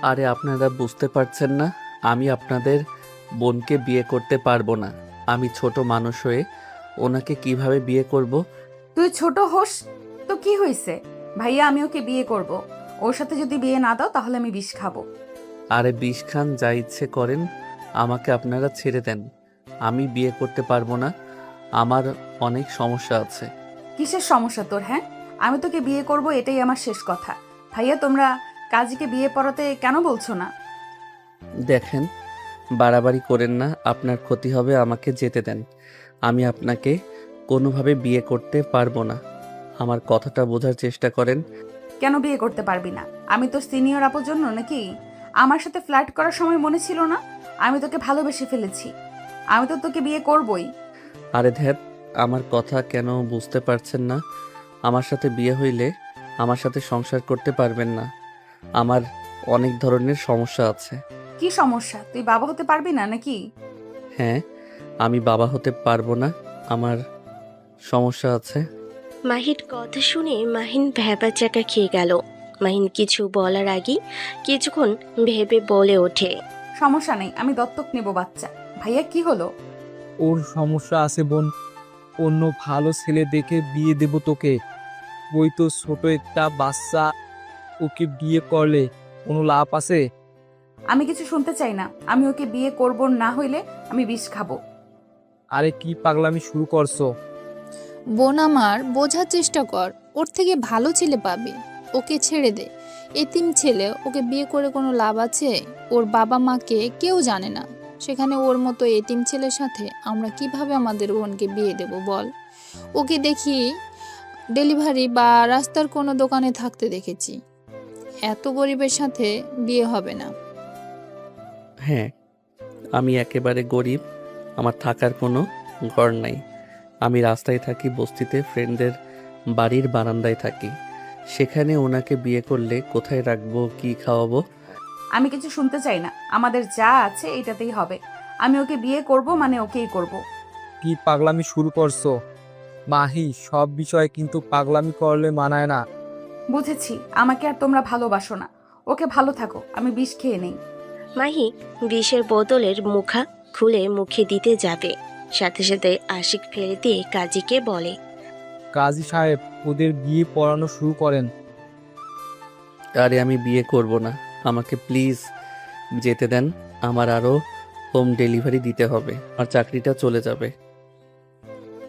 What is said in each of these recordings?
আরে আপনারা বুঝতে পারছেন না, আমি আপনাদের বোনকে বিয়ে করতে পারবো না। আমি ছোট মানুষ হয়ে ওনাকে কিভাবে বিয়ে করব? তুই ছোট হোস তো কি হয়েছে? ভাইয়া, আমি ওকে বিয়ে করব। ওর সাথে যদি বিয়ে না দাও তাহলে আমি বিষ খাবো। আরে বিষ খান, যা ইচ্ছে করেন, আমাকে আপনারা ছেড়ে দেন। আমি বিয়ে করতে পারবো না, আমার অনেক সমস্যা আছে। কিসের সমস্যা তোর? হ্যাঁ, আমি তোকে বিয়ে করব, এটাই আমার শেষ কথা। ভাইয়া, তোমরা কাজীকে বিয়ে পড়াতে কেন বলছো না? দেখেন, বাড়াবাড়ি করেন না, আপনার ক্ষতি হবে, আমাকে যেতে দেন। আমি আপনাকে কোনোভাবে বিয়ে করতে পারবো না। আমার কথাটা বোঝার চেষ্টা করেন। কেন বিয়ে করতে পারবি না? আমি তোর সিনিয়র আপুর জন্য নাকি? আমার সাথে ফ্লার্ট করার সময় মনে ছিল না? আমি তোকে ভালোবেসে ফেলেছি। আমি তো তোকে বিয়ে করবই। আরে ধ্যাত, আমার কথা কেন বুঝতে পারছেন না? আমার সাথে বিয়ে হইলে আমার সাথে সংসার করতে পারবেন না। আমার অনেক ধরনের সমস্যা আছে। কি সমস্যা? তুই বাবা হতে পারবি না নাকি? হ্যাঁ, আমি বাবা হতে পারবো না, আমার সমস্যা আছে। মাহির কথা শুনে মাহিন ভ্যাবাচ্যাকা খেয়ে গেল। মাহিন কিছু বলার আগেই কিছুক্ষণ ভেবে বলে ওঠে। সমস্যা নেই, আমি দত্তক নেব বাচ্চা। ভাইয়া, কি হলো? ওর সমস্যা আছে বোন। অন্য ভালো ছেলে দেখে বিয়ে দেব তোকে। ওই তো ছোট একটা বাচ্চা, ওকে বিয়ে করলে কোনো লাভ আছে? আমি কিছু শুনতে চাই না। আমি ওকে বিয়ে করব, না হইলে আমি বিষ খাবো। আরে কি পাগলামি শুরু করছো? বোন আমার, বোঝার চেষ্টা কর। ওর থেকে ভালো ছেলে পাবি। ওকে ছেড়ে দে। এতিম ছেলে, ওকে বিয়ে করে কোনো লাভ আছে? ওর বাবা মাকে কেউ জানে না। সেখানে ওর মতো এতিম ছেলের সাথে আমরা কিভাবে আমাদের বোনকে বিয়ে দেব বল? ওকে দেখি ডেলিভারি বা রাস্তার কোনো দোকানে থাকতে দেখেছি। এত গরিবের সাথে বিয়ে হবে না। হ্যাঁ, আমি একেবারে গরিব, আমার থাকার কোনো ঘর নাই। আমি রাস্তায় থাকি, বস্তিতে ফ্রেন্ডদের বাড়ির বারান্দায় থাকি। সেখানে ওনাকে বিয়ে করলে কোথায় রাখবো, কি খাওয়াবো? আমি কিছু শুনতে চাই না। আমাদের যা আছে এটাতেই হবে। আমি ওকে বিয়ে করব, মানে ওকেই করব। কি পাগলামি শুরু করছো? মাহি, সব বিষয়ে কিন্তু পাগলামি করলে মানায় না। বুঝেছি, আমাকে আর তোমরা ভালোবাসো না। ওকে, ভালো থাকো, আমি বিষ খেয়ে নেই। মাহি বিষের বোতলের মুখা খুলে মুখে দিতে যাবে, সাথে সাথে আশিক ফেলে দিয়ে কাজীকে বলে। কাজী সাহেব, ওদের বিয়ে পড়ানো শুরু করেন। আরে আমি বিয়ে করব না, আমাকে প্লিজ যেতে দেন। আমার আরও হোম ডেলিভারি দিতে হবে, আর চাকরিটা চলে যাবে।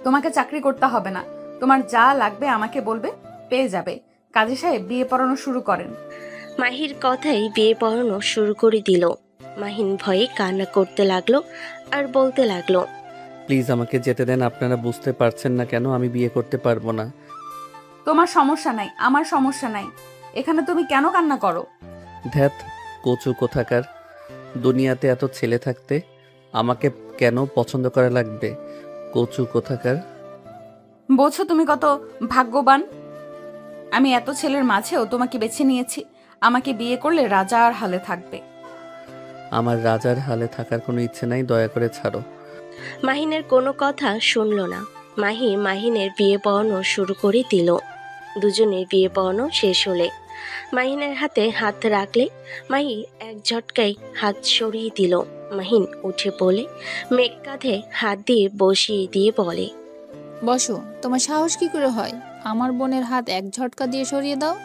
তোমাকে চাকরি করতে হবে না। তোমার যা লাগবে আমাকে বলবে, পেয়ে যাবে। কাজী সাহেব, বিয়ে পড়ানো শুরু করেন। মাহির কথাই বিয়ে পড়ানো শুরু করে দিল। মাহিন ভয়ে কান্না করতে লাগলো আর বলতে লাগলো। প্লিজ আমাকে যেতে দেন, আপনারা বুঝতে পারছেন না কেন আমি বিয়ে করতে পারবো না। তোমার সমস্যা নাই, আমার সমস্যা নাই। এখানে তুমি কেন কান্না করো? ধ্যাত, কচু কোথাকার! দুনিয়াতে এত ছেলে থাকতে আমাকে কেন পছন্দ করা লাগবে? কচু কোথাকার! বোঝো তুমি কত ভাগ্যবান? আমি এত ছেলের মাঝেও তোমাকে বেছে নিয়েছি। আমাকে বিয়ে করলে রাজার হালে থাকবে। আমার রাজার হালে থাকার কোনো ইচ্ছে নাই, দয়া করে ছাড়ো। মাহিনের কোনো কথা শুনল না। মাহিনের বিয়ে পড়ানো শুরু করে দিল। দুজনের বিয়ে পড়ানো শেষ হলে মাহিনের হাতে হাত রাখলে মাহি এক ঝটকায় হাত সরিয়ে দিল। মাহিন উঠে পড়লে মেঘ কাঁধে হাত দিয়ে বসিয়ে দিয়ে বলে। বসো। তোমার সাহস কি করে হয় আমার বোনের হাত এক ঝটকা দিয়ে সরিয়ে দাও?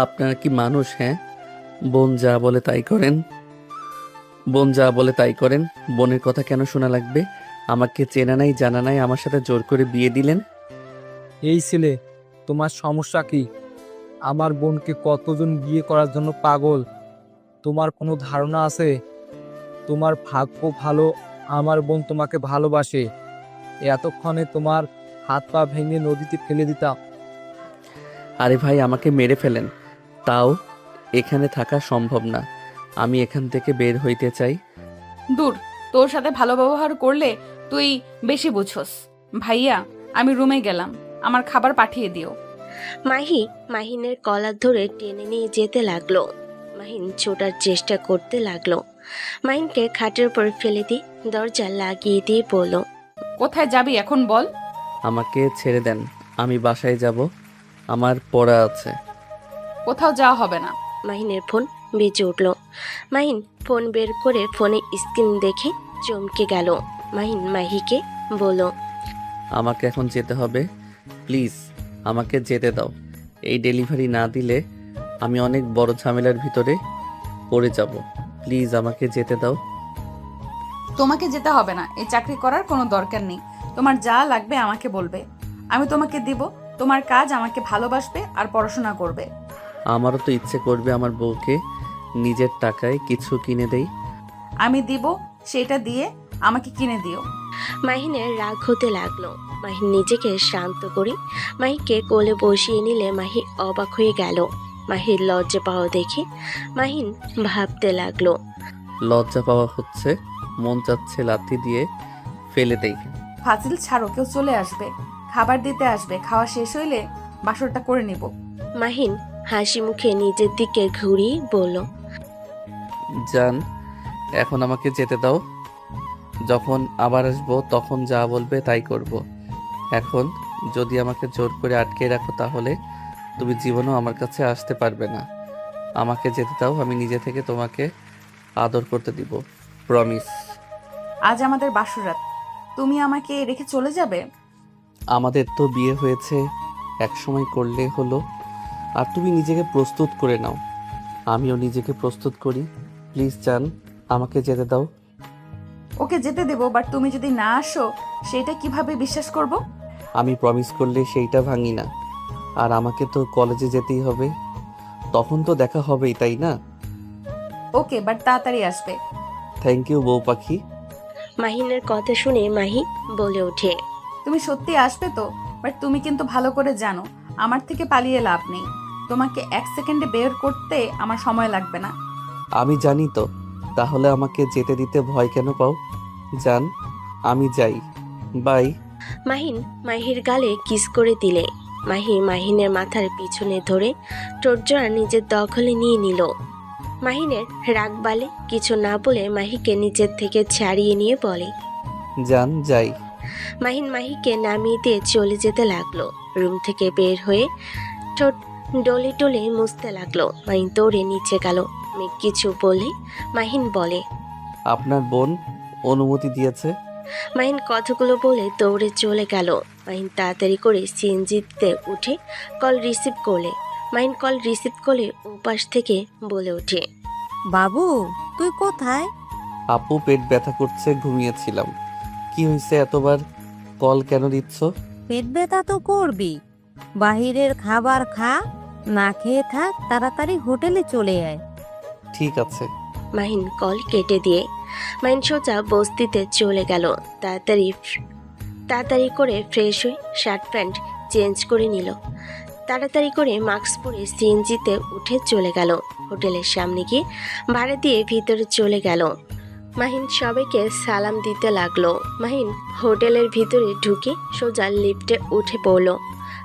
আপনারা কি মানুষ? হ্যাঁ, বোন যা বলে তাই করেন। বোন যা বলে তাই করেন। বোনের কথা কেন শোনা লাগবে? আমাকে চেনা নাই জানা নাই, আমার সাথে জোর করে বিয়ে দিলেন। এই ছেলে, তোমার সমস্যা কি? আমার বোনকে কতজন বিয়ে করার জন্য পাগল, তোমার কোনো ধারণা আছে? তোমার ভাগ্য ভালো, আমার বোন তোমাকে ভালোবাসে। এতক্ষণে তোমার হাত পা ভেঙে নদীতে ফেলে দিতাম। আরে ভাই, আমাকে মেরে ফেলেন, তাও এখানে থাকা সম্ভব না। আমি এখান থেকে বের হইতে চাই। দূর, তোর সাথে ভালো ব্যবহার করলে তুই বেশি বুঝোস। ভাইয়া, আমি রুমে গেলাম, আমার খাবার পাঠিয়ে দিও। মাহিনের কলার ধরে টেনে নিয়ে যেতে লাগলো। মাহিন ছোটার চেষ্টা করতে লাগলো। মাহিনকে খাটের উপর ফেলে দিয়ে দরজা লাগিয়ে দিয়ে বলল। কোথায় যাবি এখন বল? আমাকে ছেড়ে দেন, আমি বাসায় যাব, আমার পড়া আছে। কোথাও যাওয়া হবে না। মাহিনের ফোন বেজে উঠল। মাহিন ফোন বের করে ফোনে স্ক্রিন দেখে চমকে গেল। মাহিন মাহিকে বলল, আমাকে এখন যেতে হবে, প্লিজ আমাকে যেতে দাও। এই ডেলিভারি না দিলে আমি অনেক বড় ঝামেলার ভিতরে পড়ে যাব। প্লিজ আমাকে যেতে দাও। তোমাকে যেতে হবে না, এই চাকরি করার কোনো দরকার নেই। তোমার যা লাগবে আমাকে বলবে, আমি তোমাকে দিব। তোমার কাজ আমাকে ভালোবাসবে আর পড়াশোনা করবে। আমারও তো ইচ্ছে করবে আমার বউকে নিজের টাকায় কিছু কিনে দেই। আমি দিব, সেটা দিয়ে আমাকে কিনে দিও। মাহিনের রাগ হতে লাগলো। মাহিন নিজেকে শান্ত করে মাহিকে কোলে বসিয়ে নিলে মাহি অবাক হয়ে গেল। মাহির লজ্জা পাওয়া দেখে মাহিন ভাবতে লাগলো। লজ্জা পাওয়া হচ্ছে, মন চাচ্ছে লাথি দিয়ে ফেলে দেই। ফাজিল ছাড়ো, কেউ চলে আসবে, খাবার দিতে আসবে। খাওয়া শেষ হইলে বাসরটা করে নিব। মাহিন হাসি মুখে নিজের দিকে ঘুরিয়ে বলল, জান, এখন আমাকে যেতে দাও। যখন আবার আসবো তখন যা বলবে তাই করব। এখন যদি আমাকে জোর করে আটকে রাখো তাহলে তুমি জীবনেও আমার কাছে আসতে পারবে না। আমাকে যেতে দাও, আমি নিজে থেকে তোমাকে আদর করতে দিব, প্রমিস। আজ আমাদের বাসরাত, তুমি আমাকে রেখে চলে যাবে? আমাদের তো বিয়ে হয়েছে, এক সময় করলে হলো। আর তুমি নিজেকে প্রস্তুত করে নাও, আমিও নিজেকে প্রস্তুত করি। প্লিজ জান, আমাকে যেতে দাও। ওকে যেতে দেবো, বাট তুমি যদি না আসো সেটা কিভাবে বিশ্বাস করব? আমি প্রমিস করলে সেইটা ভাঙি না। আর আমাকে তো কলেজে যেতেই হবে, তখন তো দেখা হবেই, তাই না? ওকে, বাট তাড়াতাড়ি আসবে। থ্যাংক ইউ বউ পাখি। মাহিনের কথা শুনে মাহি বলে ওঠে, তুমি সত্যি আসবে তো? বাট তুমি কিন্তু ভালো করে জানো আমার থেকে পালিয়ে লাভ নেই। তোমাকে 1 সেকেন্ডে বের করতে আমার সময় লাগবে না। আমি জানি তো, তাহলে আমাকে যেতে দিতে ভয় কেন পাও? জান, আমি যাই, বাই। মাহিন মাহির গালে কিস করে দিলে মাহি মাহিনের মাথার পিছনে ধরে টোটজোড়া নিজের দখলে নিয়ে নিল। মাহিনের রাগ বালে কিছু না বলে মাহিকে নিজের থেকে ছাড়িয়ে নিয়ে বলে, জান, যাই। মাহিন মাহিকে নামিয়ে দিয়ে চলে যেতে লাগলো। রুম থেকে বের হয়ে ঠোঁট ডলে ডলে মুছতে লাগলো। মাহিন দৌড়ে নিচে গেল। মেঘ কিছু বলে মাহিন বলে, আপনার বোন অনুমতি দিয়েছে। মাহিন কথাগুলো বলে দৌড়ে চলে গেল। মাহিন তাড়াতাড়ি করে সিএনজিতে উঠে কল রিসিভ করলে। মাহিন কল রিসিভ করলে ওপাশ থেকে বলে ওঠে, বাবু, তুই কোথায়? আপু পেট ব্যথা করছে, ঘুমিয়েছিলাম। কি হয়েছে, এতবার কল কেন দিচ্ছ? পেট ব্যথা তো করবি। বাহিরের খাবার খা, না খেয়ে থাক, তাড়াতাড়ি হোটেলে চলে আয়। ঠিক আছে। মাহিন কল কেটে দিয়ে মাহিন সোজা বস্তিতে চলে গেল। তাড়াতাড়ি করে ফ্রেশ হয়ে শার্ট প্যান্ট চেঞ্জ করে নিল। তাড়াতাড়ি করে মাস্ক পরে সিএনজিতে উঠে চলে গেল। হোটেলের সামনে গিয়ে ভাড়া দিয়ে ভিতরে চলে গেল। মাহিন সবাইকে সালাম দিতে লাগলো। মাহিন হোটেলের ভিতরে ঢুকে সোজা লিফটে উঠে পড়ল।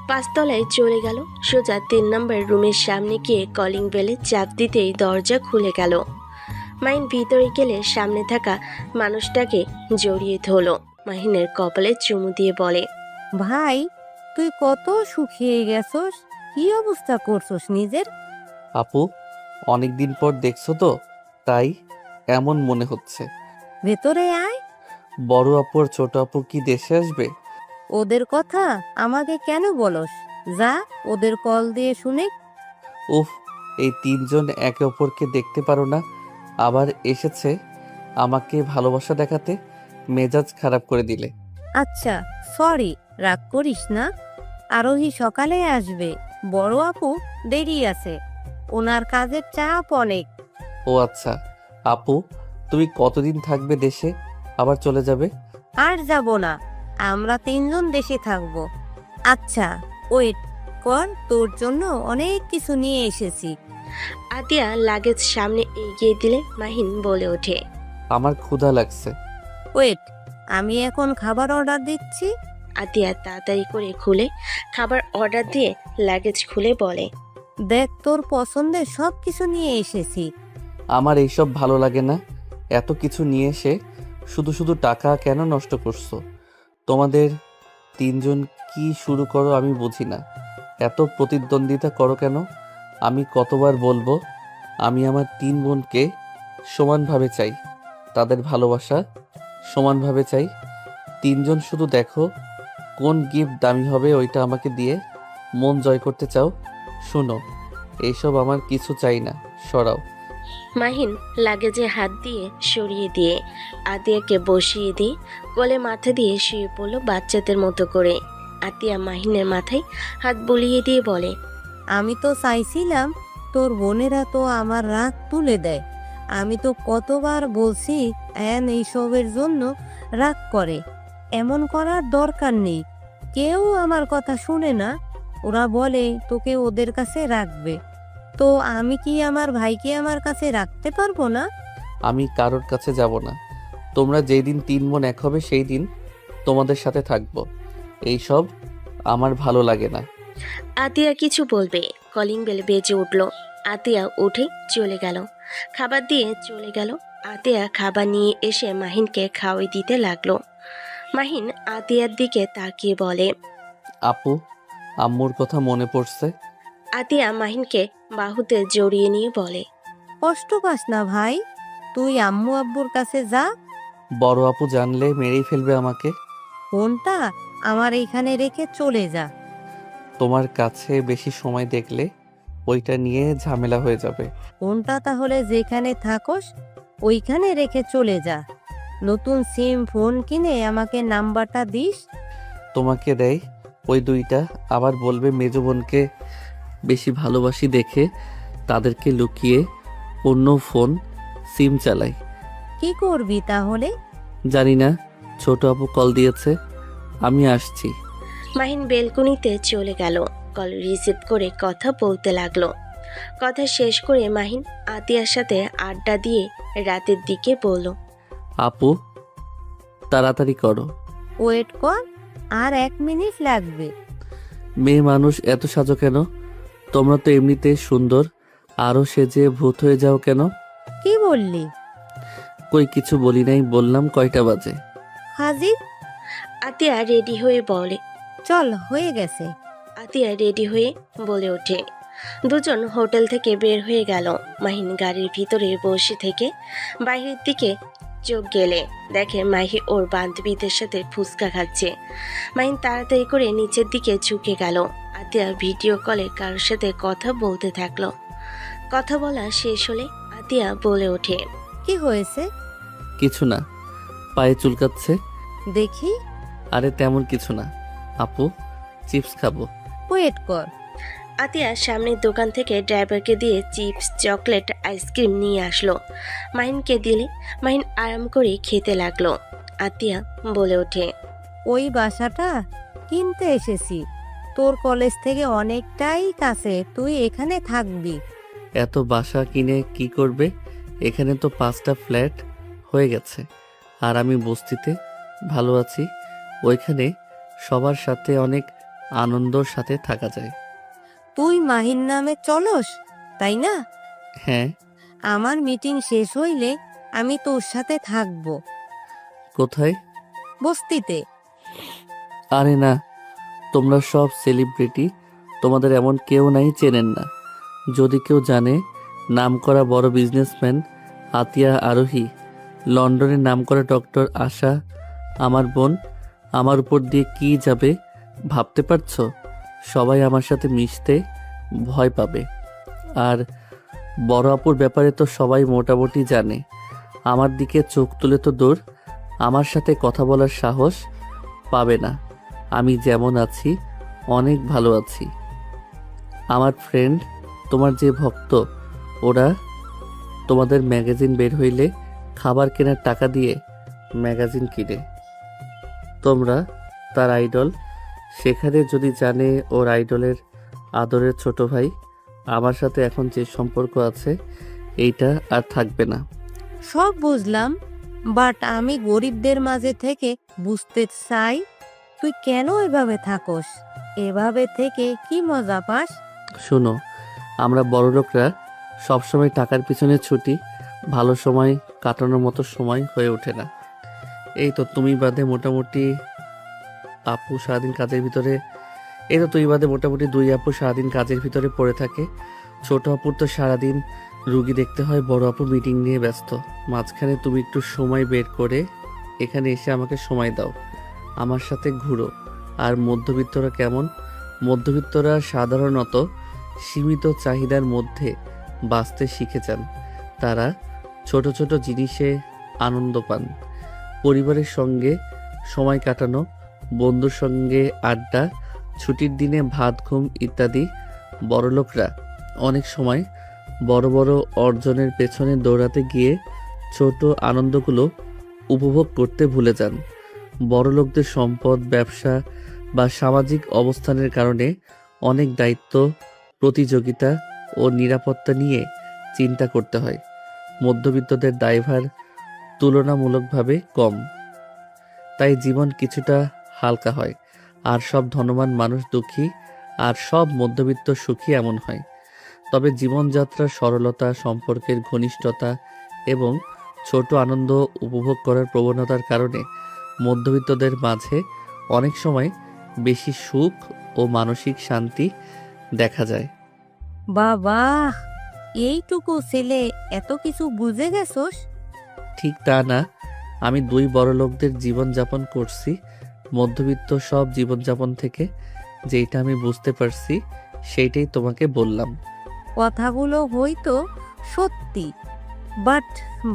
5 তলায় চলে গেল। সোজা 3 নম্বর রুমের সামনে গিয়ে কলিং বেলে চাপ দিতেই দরজা খুলে গেল। মাহিন ভিতরে গেলে সামনে থাকা মানুষটাকে জড়িয়ে ধরল। মাহিনের কপালে চুমু দিয়ে বলে, ভাই, তুই কত শুকিয়ে গেছস, কি অবস্থা করছস নিজের? আপু, অনেকদিন পর দেখছো তো, তাই এমন মনে হচ্ছে। ভেতরে আয়। বড় আপু আর ছোট আপু কি দেশে আসবে? ওদের কথা আমাকে কেন বলস? যা, ওদের কল দিয়ে শুনে। উফ, এই 3 জন একে অপরকে দেখতে পারো না, আবার এসেছে আমাকে ভালোবাসা দেখাতে। মেজাজ খারাপ করে দিলে। আচ্ছা, সরি, রাগ করিস না। আরোহী সকালে আসবে, বড় আপু দেরি আছে, ওনার কাজের চাপ অনেক। ও আচ্ছা। আপু, তুমি কতদিন থাকবে দেশে, আবার চলে যাবে? আর যাব না, আমরা 3 জন দেশে থাকবো। আচ্ছা, ওয়েট কর, তোর জন্য অনেক কিছু নিয়ে এসেছি। আতিয়া লাগেজ সামনে এগিয়ে দিলে মাহিন বলে ওঠে, আমার ক্ষুধা লাগছে। ওয়েট, আমি এখন খাবার অর্ডার দিচ্ছি। আতিয়া তাড়াতাড়ি করে খুলে খাবার অর্ডার দিয়ে লাগেজ খুলে বলে, দেখ, তোর পছন্দের সব কিছু নিয়ে এসেছি। আমার এইসব ভালো লাগে না। এত কিছু নিয়ে এসে শুধু শুধু টাকা কেন নষ্ট করছো? তোমাদের 3 জন কি শুরু করো আমি বুঝি না। এত প্রতিদ্বন্দ্বিতা করো কেন? আমি কতবার বলবো আমি আমার 3 বোনকে সমানভাবে চাই, তাদের ভালোবাসা সমানভাবে চাই। 3জন শুধু দেখো কোন গিফট দামি হবে, ওইটা আমাকে দিয়ে মন জয় করতে চাও। শোনো, এইসব আমার কিছু চাই না, সরাও। মাহিন লাগেজে হাত দিয়ে সরিয়ে দিয়ে আতিয়াকে বসিয়ে দিয়ে কোলে মাথা দিয়ে শুয়ে পড়ল বাচ্চাদের মতো করে। আতিয়া মাহিনের মাথায় হাত বুলিয়ে দিয়ে বলে, আমি তো চাইছিলাম তোর বোনেরা তো আমার রাগ তুলে দেয়। আমি তো কতবার বলছি অ্যান এইসবের জন্য রাগ করে, এমন করার দরকার নেই। কেউ আমার কথা শুনে না, ওরা বলে তোকে ওদের কাছে রাখবে। তো আমি কি আমার ভাইকে আমার কাছে রাখতে পারবো না? আমি কারোর কাছে যাব না। তোমরা যেই দিন 3 বোন এক হবে সেই দিন তোমাদের সাথে থাকবো। এইসব আমার ভালো লাগে না। আতিয়া কিছু বলবে, কলিং বেল বেজে উঠল। আতিয়া উঠে চলে গেল, খাবার দিয়ে চলে গেল। আতিয়া খাবার নিয়ে এসে মাহিনকে খাওয়াই দিতে লাগলো। মাহিন আতিয়ার দিকে তাকিয়ে বলে, আপু, আম্মুর কথা মনে পড়ছে? আতিয়া মাহিনকে বাহুতে জড়িয়ে নিয়ে বলে, কষ্ট পাস না ভাই, তুই আম্মু আব্বুর কাছে যা। বড় আপু জানলে মেরেই ফেলবে আমাকে। ফোনটা আমার এইখানে রেখে চলে যা। তোমার কাছে বেশি সময় দেখলে ওইটা নিয়ে ঝামেলা হয়ে যাবে। ফোনটা তাহলে যেখানে থাকোস ওইখানে রেখে চলে যা। নতুন সিম ফোন কিনে আমাকে নাম্বারটা দিস। তোমাকে দেয় ওই 2টা, আবার বলবে মেজো বোনকে বেশি ভালোবাসি দেখে তাদেরকে লুকিয়ে অন্য ফোন সিম চালাই। কি করবি তাহলে? জানি না, ছোট আপু কল দিয়েছে, আমি আসছি। মাহিন বেলকুনিতে চলে গেল। কল রিসিভ করে কথা বলতে লাগলো। কথা শেষ করে মাহিন আতিয়ার সাথে আড্ডা দিয়ে রাতের দিকে বলল, আপু, তাড়াতাড়ি করো। ওয়েট কর, আর 1 মিনিট লাগবে। মেয়ে মানুষ এত সাজো কেন? তোমরা তো এমনিতে সুন্দর, আরও সেজে ভূত হয়ে যাও কেন? কি বললি? কই কিছু বলি নাই, বললাম কয়টা বাজে। হাজির। আতিয়া রেডি হয়ে বলে, চল, হয়ে গেছে। আতিয়া রেডি হয়ে বলে ওঠে। দুজন হোটেল থেকে বের হয়ে গেল। মাহিন গাড়ির ভিতরে বসে থেকে বাইরের দিকে চোখ গেলে দেখে মাহি ওর বান্ধবীদের সাথে ফুচকা খাচ্ছে। মাহিন তাড়াতাড়ি করে নিচের দিকে ঝুঁকে গেল। আতিয়া ভিডিও কলে কারোর সাথে কথা বলতে থাকলো। কথা বলা শেষ হলে আতিয়া বলে ওঠে, কি হয়েছে? কিছু না, পায়ে চুলকাচ্ছে। দেখি। আরে তেমন কিছু না আপু, চিপস খাবো। ওয়েট কর। আতিয়া সামনের দোকান থেকে ড্রাইভারকে দিয়ে চিপস, চকলেট, আইসক্রিম নিয়ে আসলো। মাহিনকে দিলে মাহিন আরাম করে খেতে লাগলো। আতিয়া বলে ওঠে, ওই বাসাটা কিনতে এসেছি, তোর কলেজ থেকে অনেকটাই কাছে, তুই এখানে থাকবি। এত বাসা কিনে কি করবে? এখানে তো 5টা ফ্ল্যাট হয়ে গেছে, আর আমি বস্তিতে ভালো আছি। ওইখানে সবার সাথে অনেক আনন্দর সাথে থাকা যায়। তুই মাহিন নামে চলস, তাই না? হ্যাঁ। আমার মিটিং শেষ হইলে আমি তোর সাথে থাকবো। কোথায়? বস্তিতে। আরে না, তোমরা সব সেলিব্রিটি, তোমাদের এমন কেউ নাই চেনেন না। যদি কেউ জানে, নামকরা বড় বিজনেসম্যান আতিয়া আরোহী, লন্ডনের নামকরা ডক্টর আশা আমার বোন, আমার উপর দিয়ে কি যাবে ভাবতে পারছো? সবাই আমার সাথে মিশতে ভয় পাবে। আর বড় আপুর ব্যাপারে তো সবাই মোটামুটি জানে। আমার দিকে চোখ তুলে তো দূর, আমার সাথে কথা বলার সাহস পাবে না। আমি যেমন আছি অনেক ভালো আছি। আমার ফ্রেন্ড, তোমার যে ভক্ত, ওরা তোমাদের ম্যাগাজিন বের হইলে খাবার কেনার টাকা দিয়ে ম্যাগাজিন কিনে। তোমরা তার আইডল। সেখানে যদি জানে ওর আইডলের আদরের ছোট ভাই আমার সাথে এখন যে সম্পর্ক আছে, এইটা আর থাকবে না। সব বুঝলাম, বাট আমি গরিবদের মাঝে থেকে বুঝতে চাই তুই কেন এভাবে থাকস। এভাবে থেকে কি মজা পাস? শোনো, আমরা বড়লোকরা সবসময় টাকার পিছনে ছুটি, ভালো সময় কাটানোর মতো সময় হয়ে ওঠে না। এই তো তুমি বাদে মোটামুটি আপু সারাদিন কাজের ভিতরে, এই তো তুই বাদে মোটামুটি 2 আপু সারাদিন কাজের ভিতরে পড়ে থাকে। ছোট আপুর তো সারাদিন রুগী দেখতে হয়, বড় আপু মিটিং নিয়ে ব্যস্ত। মাঝখানে তুমি একটু সময় বের করে এখানে এসে আমাকে সময় দাও, আমার সাথে ঘুরো। আর মধ্যবিত্তরা কেমন? মধ্যবিত্তরা সাধারণত সীমিত চাহিদার মধ্যে বাঁচতে শিখে যান। তারা ছোট ছোট জিনিসে আনন্দ পান। পরিবারের সঙ্গে সময় কাটানো, বন্ধুর সঙ্গে আড্ডা, ছুটির দিনে ভাত ঘুম ইত্যাদি। বড়লোকরা অনেক সময় বড় বড় অর্জনের পেছনে দৌড়াতে গিয়ে ছোট আনন্দগুলো উপভোগ করতে ভুলে যান। বড়লোকদের সম্পদ, ব্যবসা বা সামাজিক অবস্থানের কারণে অনেক দায়িত্ব, প্রতিযোগিতা ও নিরাপত্তা নিয়ে চিন্তা করতে হয়। মধ্যবিত্তদের দায়ভার তুলনামূলকভাবে কম, তাই জীবন কিছুটা হালকা হয়। আর সব ধনবান মানুষ দুঃখী, আর সব মধ্যবিত্ত সুখী, এমন হয়। তবে জীবনযাত্রার সরলতা, সম্পর্কের ঘনিষ্ঠতা এবং ছোট আনন্দ উপভোগ করার প্রবণতার কারণে মধ্যবিত্তদের মাঝে অনেক সময় বেশি সুখ ও মানসিক শান্তি দেখা যায়। বাবা, এইটুকু ছেলে এত কিছু বুঝে গেছোস? ঠিক তা না, আমি দুই বড়লোকদের জীবনযাপন করছি। মধ্যবিত্ত সব জীবনযাপন থেকে যেটা আমি বুঝতে পারছি সেইটাই তোমাকে বললাম। কথাগুলো হয়তো সত্যি, বাট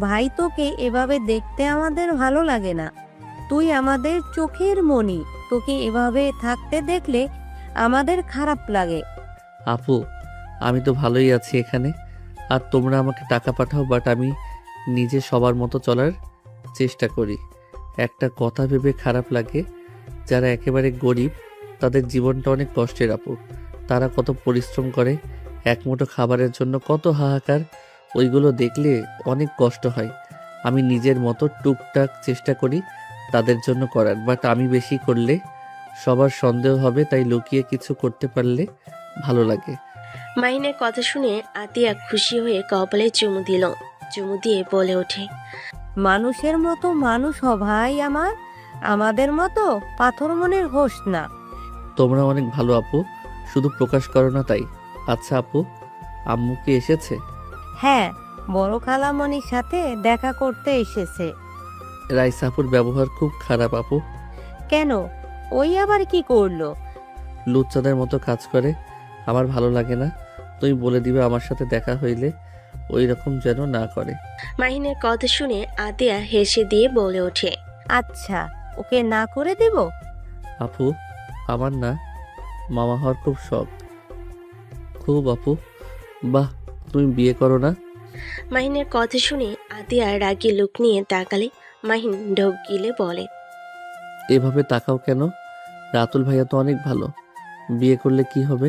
ভাই, তোকে এভাবে দেখতে আমাদের ভালো লাগে না। তুই আমাদের চোখের মণি, তোকে এভাবে থাকতে দেখলে আমাদের খারাপ লাগে। আপু, আমি তো ভালোই আছি এখানে। আর তোমরা আমাকে টাকা পাঠাও, বাট আমি নিজে সবার মতো চলার চেষ্টা করি। একটা কথা ভেবে খারাপ লাগে, যারা একেবারে গরিব তাদের জীবনটা অনেক কষ্টের আপু। তারা কত পরিশ্রম করে এক মুঠো খাবারের জন্য, কত হাহাকার। ওইগুলো দেখলে অনেক কষ্ট হয়। আমি নিজের মতো টুকটাক চেষ্টা করি তাদের জন্য করার, বাট আমি বেশি করলে সবার সন্দেহ হবে, তাই লুকিয়ে কিছু করতে পারলে ভালো লাগে। মাহিনের কথা শুনে আতিয়া খুশি হয়ে কপালে চুমু দিল। চুমু দিয়ে বলে ওঠে, মানুষের মতো মানুষ হ ভাই আমার, আমাদের মতো পাথর মনের হোস না। তোমরা অনেক ভালো আপু, শুধু প্রকাশ করো না তাই। আচ্ছা আপু, আম্মু কি এসেছে? হ্যাঁ, বড় খালামণির সাথে দেখা করতে এসেছে। রাইস আপুর ব্যবহার খুব খারাপ আপু। কেন? ওই আবার কি করলো? লুচ্চাদের মতো কাজ করে, আমার ভালো লাগে না। তুমি বলে দিবে আমার সাথে দেখা হইলে ওই রকম যেন না করে। মাহিনের কথা শুনে আতিয়া হেসে দিয়ে বলে ওঠে, আচ্ছা, ওকে না করে দেব? আপু, আমার না মামা হওয়ার খুব শখ। খুব আপু। বাহ, তুমি বিয়ে করো না? মাহিনের কথা শুনে আতিয়া রাগী লুক নিয়ে তাকালে মাহিন ঢোক গিলে বলে, এভাবে তাকাও কেন? রাতুল ভাইয়া তো অনেক ভালো, বিয়ে করলে কি হবে?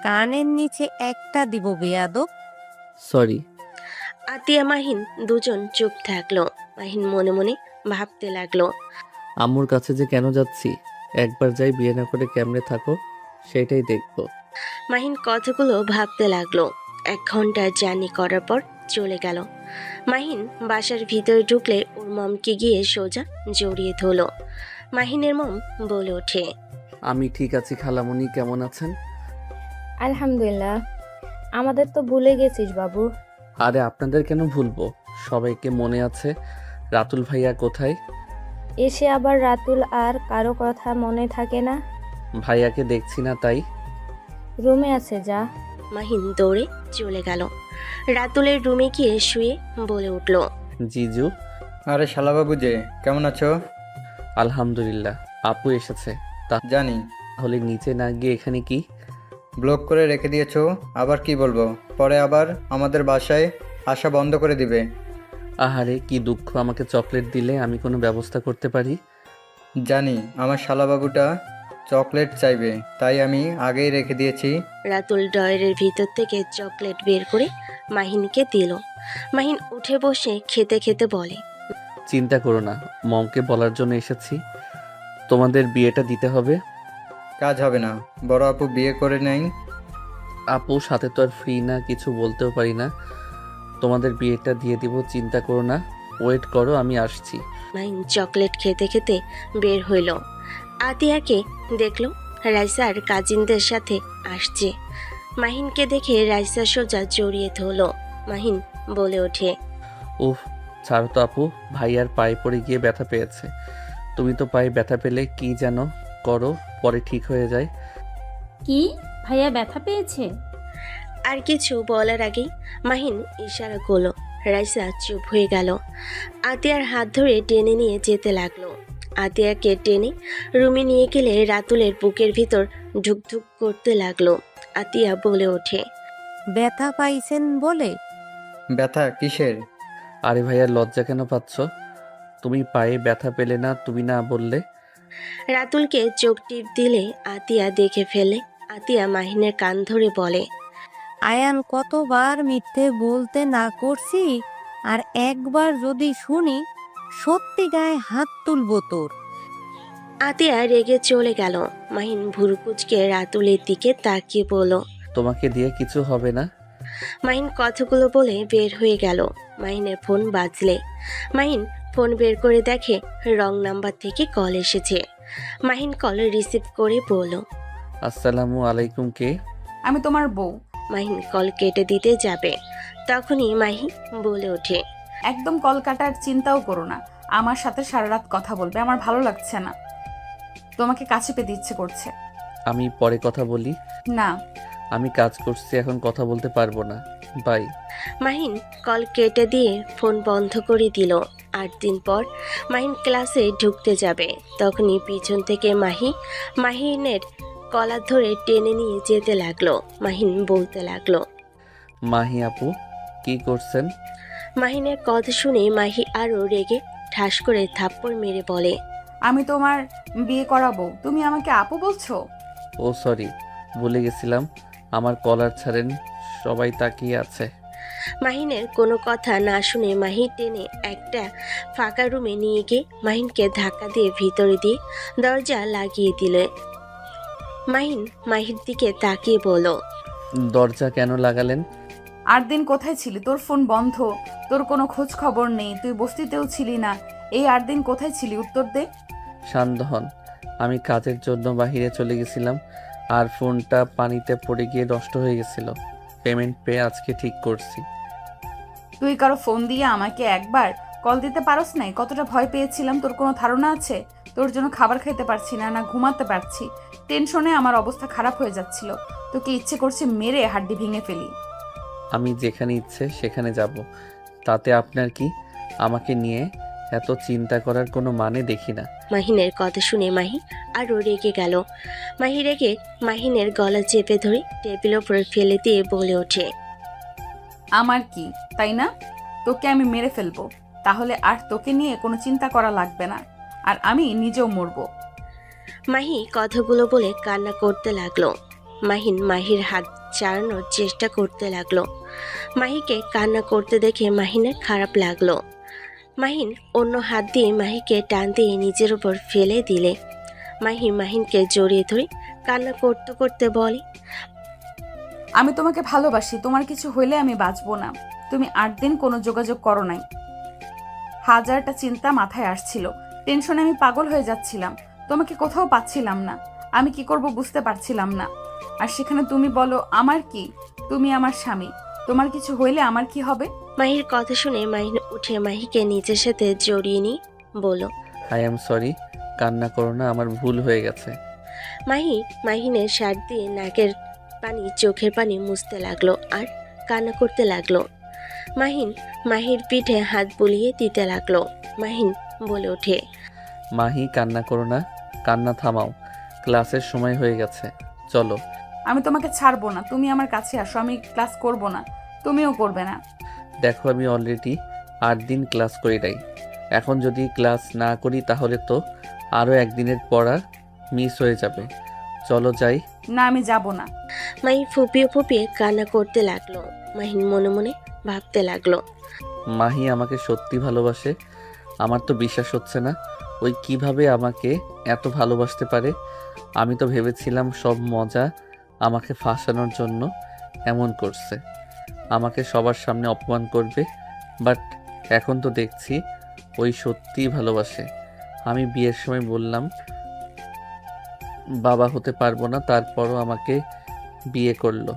কানের নিচে একটা দিব বেয়াদব। সরি। আতিয়া মাহিন দুজন চুপ থাকলো। মাহিন মনে মনে ভাবতে লাগলো, আম্মুর কাছে যে কেন যাচ্ছি, একবার যাই, বিয়ে না করে কেমনে থাকো সেটাই দেখবো। মাহিন কথাগুলো ভাবতে লাগলো। 1 ঘন্টা জার্নি করার পর চলে গেল। মাহিন বাসার ভিতরে ঢুকলে ওর মমকে গিয়ে সোজা জড়িয়ে ধরলো। মাহিনের মম বলে ওঠে, আমি ঠিক আছি খালামণি, কেমন আছেন? আলহামদুলিল্লাহ। আমাদের তো ভুলে গেছিস বাবু। আরে আপনাদের কেন ভুলবো, সবাইকে মনে আছে। রাতুল ভাইয়া কোথায়? এসে আবার রাতুল আর কারো কথা মনে থাকে না। ভাইয়াকে দেখছি না তাই। রুমে আছে, যা। মাহিন দৌড়ে চলে গেল। রাতুলের রুমে গিয়ে শুয়ে বলে উঠল, জিজু। আরে শালাবাবু যে, কেমন আছো? আলহামদুলিল্লাহ। আপু এসেছে? জানি। তাহলে নিচে না গিয়ে এখানে কি? ব্লক করে রেখে দিয়েছো, আবার কি বলবো? পরে আবার আমাদের বাসায় আসা বন্ধ করে দিবে। আহারে কি দুঃখ, আমাকে চকলেট দিলে আমি কোনো ব্যবস্থা করতে পারি। জানি আমার শালাবাবুটা চকলেট চাইবে, তাই আমি আগেই রেখে দিয়েছি। রাতুল ড্রয়ারের ভিতর থেকে চকলেট বের করে মাহিনকে দিল। মাহিন উঠে বসে খেতে খেতে বলে, চিন্তা করো না, মমকে বলার জন্য এসেছি, তোমাদের বিয়েটা দিতে হবে। কাজ হবে না, বড় আপু বিয়ে করে নেই। আপু সাথে তো আর ফ্রি না, কিছু বলতেও পারি না। তোমাদের বিয়েটা দিয়ে দিব, চিন্তা করো না। ওয়েট করো, আমি আসছি। মাহিন চকলেট খেতে খেতে বের হইল। আতিয়াকে দেখলো রাইসার কাজিনদের সাথে আসছে। মাহিনকে দেখে রাইসা সোজা জড়িয়ে ধরল। মাহিন বলে ওঠে। উফ, ছাড়ো তো আপু, ভাইয়ার পায়ে পড়ে গিয়ে ব্যথা পেয়েছে। তুমি তো পায়ে ব্যথা পেলে কি যেন করো, পরে ঠিক হয়ে যায়। কি? ভাইয়া ব্যথা পেয়েছে? আর কিছু বলার আগেই মাহিন ইশারা করলো। রাইসা চুপ হয়ে গেল। আতিয়ার হাত ধরে টেনে নিয়ে যেতে লাগলো। আতিয়াকে টেনে রুমে নিয়ে গেলে রাতুলের বুকের ভিতর ঢুকঢুক করতে লাগলো। আতিয়া বলে ওঠে। ব্যথা পাইছেন বলে? ব্যথা কিসের? আরে ভাইয়া, লজ্জা কেন পাচ্ছ? তুমি পায়ে ব্যথা পেলে না, তুমি না বললে। রাতুলকে চোখ টিপ দিলে আতিয়া দেখে ফেলে। আতিয়া মাহিনের কান ধরে বলে। আয়ান, কতবার মিথ্যে বলতে না করছি, আর একবার যদি শুনি সত্যি গায়ে হাত তুলবো তোর। আতিয়া রেগে চলে গেল। মাহিন ভুরু কুচকে রাতুলের দিকে তাকিয়ে বলল। তোমাকে দিয়ে কিছু হবে না। মাহিন কথাগুলো বলে বের হয়ে গেল। মাহিনের ফোন বাজলে মাহিন ফোন বের করে দেখে রং নাম্বার থেকে কল এসেছে। মাহিন কল রিসিভ করে বলল। আসসালামু আলাইকুম, কে? আমি তোমার বউ। মাহিন কল কেটে দিতে যাবে, তখনই মাহি বলে ওঠে। একদম কল কাটার চিন্তাও করো না। আমার সাথে সারা রাত কথা বলবে, আমার ভালো লাগছে না। তোমাকে কাছে পেতে ইচ্ছে করছে। আমি পরে কথা বলি। না। আমি কাজ করছি, এখন কথা বলতে পারবো না। বাই। মাহিন কল কেটে দিয়ে ফোন বন্ধ করে দিল। 8 দিন পর মাহিন ক্লাসে ঢুকতে যাবে, তখনই পিছন থেকে মাহিনের কলার ধরে টেনে নিয়ে যেতে লাগলো। মাহিন বলতে লাগলো। মাহি আপু, কি করছেন? মাহিনের কথা শুনে মাহি আরও রেগে ঠাস করে থাপ্পড় মেরে বলে। আমি তোমার বিয়ে করাবো, তুমি আমাকে আপু বলছো? ও সরি, ভুলে গেছিলাম। আমার কলার ছাড়েন, সবাই তাকিয়ে আছে। মাহিনের কোনো কথা না শুনে মাহি টেনে একটা ফাঁকা রুমে নিয়ে গিয়ে মাহিনকে ধাক্কা দিয়ে ভিতরে দিয়ে দরজা লাগিয়ে দিলে। মাহির দিকে তাকিয়ে বলল। দরজা কেন লাগালেন? 8 দিন কোথায় ছিলি? তোর ফোন বন্ধ, তোর কোনো খোঁজ খবর নেই, তুই বস্তিতেও ছিলি না। এই 8 দিন কোথায় ছিলি? উত্তর দে। শান্ত হন। আমি কাজের জন্য বাইরে চলে গেছিলাম, আর ফোনটা পানিতে পড়ে গিয়ে নষ্ট হয়ে গেছিল। পেমেন্ট পেয়ে আজকে ঠিক করছি। তুই কারো ফোন দিয়ে আমাকে একবার কল দিতে পারস নাই? কতটা ভয় পেয়েছিলাম তোর কোনো ধারণা আছে? তোর জন্য খাবার খেতে পারছি না, না ঘুমাতে পারছি। টেনশনে আমার অবস্থা খারাপ হয়ে যাচ্ছিল। তোকে ইচ্ছে করছে মেরে হাড্ডি ভেঙে ফেলি। আমি যেখানে ইচ্ছে সেখানে যাব, তাতে আপনার কি? আমাকে নিয়ে এত চিন্তা করার কোনো মানে দেখি না। মাহিনের কথা শুনে মাহি আরও রেগে গেল। মাহি রেগে মাহিনের গলা চেপে ধরে টেবিল ওপরে ফেলে দিয়ে বলে ওঠে। আমার কি, তাই না? তোকে আমি মেরে ফেলবো, তাহলে আর তোকে নিয়ে কোনো চিন্তা করা লাগবে না, আর আমি নিজেও মরবো। মাহি কথাগুলো বলে কান্না করতে লাগলো। মাহির হাত ছাড়ানোর চেষ্টা করতে লাগলো। মাহিকে কান্না করতে দেখে মাহিনের খারাপ লাগলো। মাহিন অন্য হাত দিয়ে মাহিকে টান দিয়ে নিজের উপর ফেলে দিলে। মাহিনকে জড়িয়ে ধরে কান্না করতে করতে বলে। আমি তোমাকে ভালোবাসি, তোমার কিছু হইলে আমি বাঁচবো না। তুমি 8 দিন কোনো যোগাযোগ করো নাই। হাজারটা চিন্তা মাথায় আসছিল, টেনশনে আমি পাগল হয়ে যাচ্ছিলাম। তোমাকে কোথাও পাচ্ছিলাম না, আমি কি করব বুঝতে পারছিলাম না। আর সেখানে তুমি বলো আমার কি? তুমি আমার স্বামী, তোমার কিছু হইলে আমার কি হবে? মাহির কথা শুনে মাহিন উঠে মাহিকে নিজের সাথে জড়িয়ে নিয়ে বলল। আই এম সরি, কান্না করো না, আমার ভুল হয়ে গেছে। মাহিনের শার্ট দিয়ে নাকের পানি চোখের পানি মুছতে লাগলো আর কান্না করতে লাগলো। মাহির পিঠে হাত বুলিয়ে দিতে লাগলো। মাহিন বলে ওঠে। মাহি, কান্না করো না, কান্না থামাও। ক্লাসের সময় হয়ে গেছে, চলো। আমি তোমাকে ছাড়বো না, তুমি আমার কাছে আসো। আমি ক্লাস করব না, তুমিও করবে না। দেখো, আমি অলরেডি 8 দিন ক্লাস করি নাই। এখন যদি ক্লাস না করি তাহলে তো আরও একদিনের পড়া মিস হয়ে যাবে। চলো যাই। না, আমি যাব না। মাহি ফুপিয়ে ফুপিয়ে কান্না করতে লাগলো। মাহিন মনে মনে ভাবতে লাগলো। মাহি আমাকে সত্যি ভালোবাসে? আমার তো বিশ্বাস হচ্ছে না। ওই কিভাবে আমাকে এত ভালোবাসতে পারে? আমি তো ভেবেছিলাম সব মজা আমাকে ফাঁসানোর জন্য এমন করছে, আমাকে সবার সামনে অপমান করবে। বাট এখন তো দেখছি ওই সত্যিই ভালোবাসে। আমি বিয়ের সময় বললাম বাবা হতে পারবো না, তারপরও আমাকে বিয়ে করলো।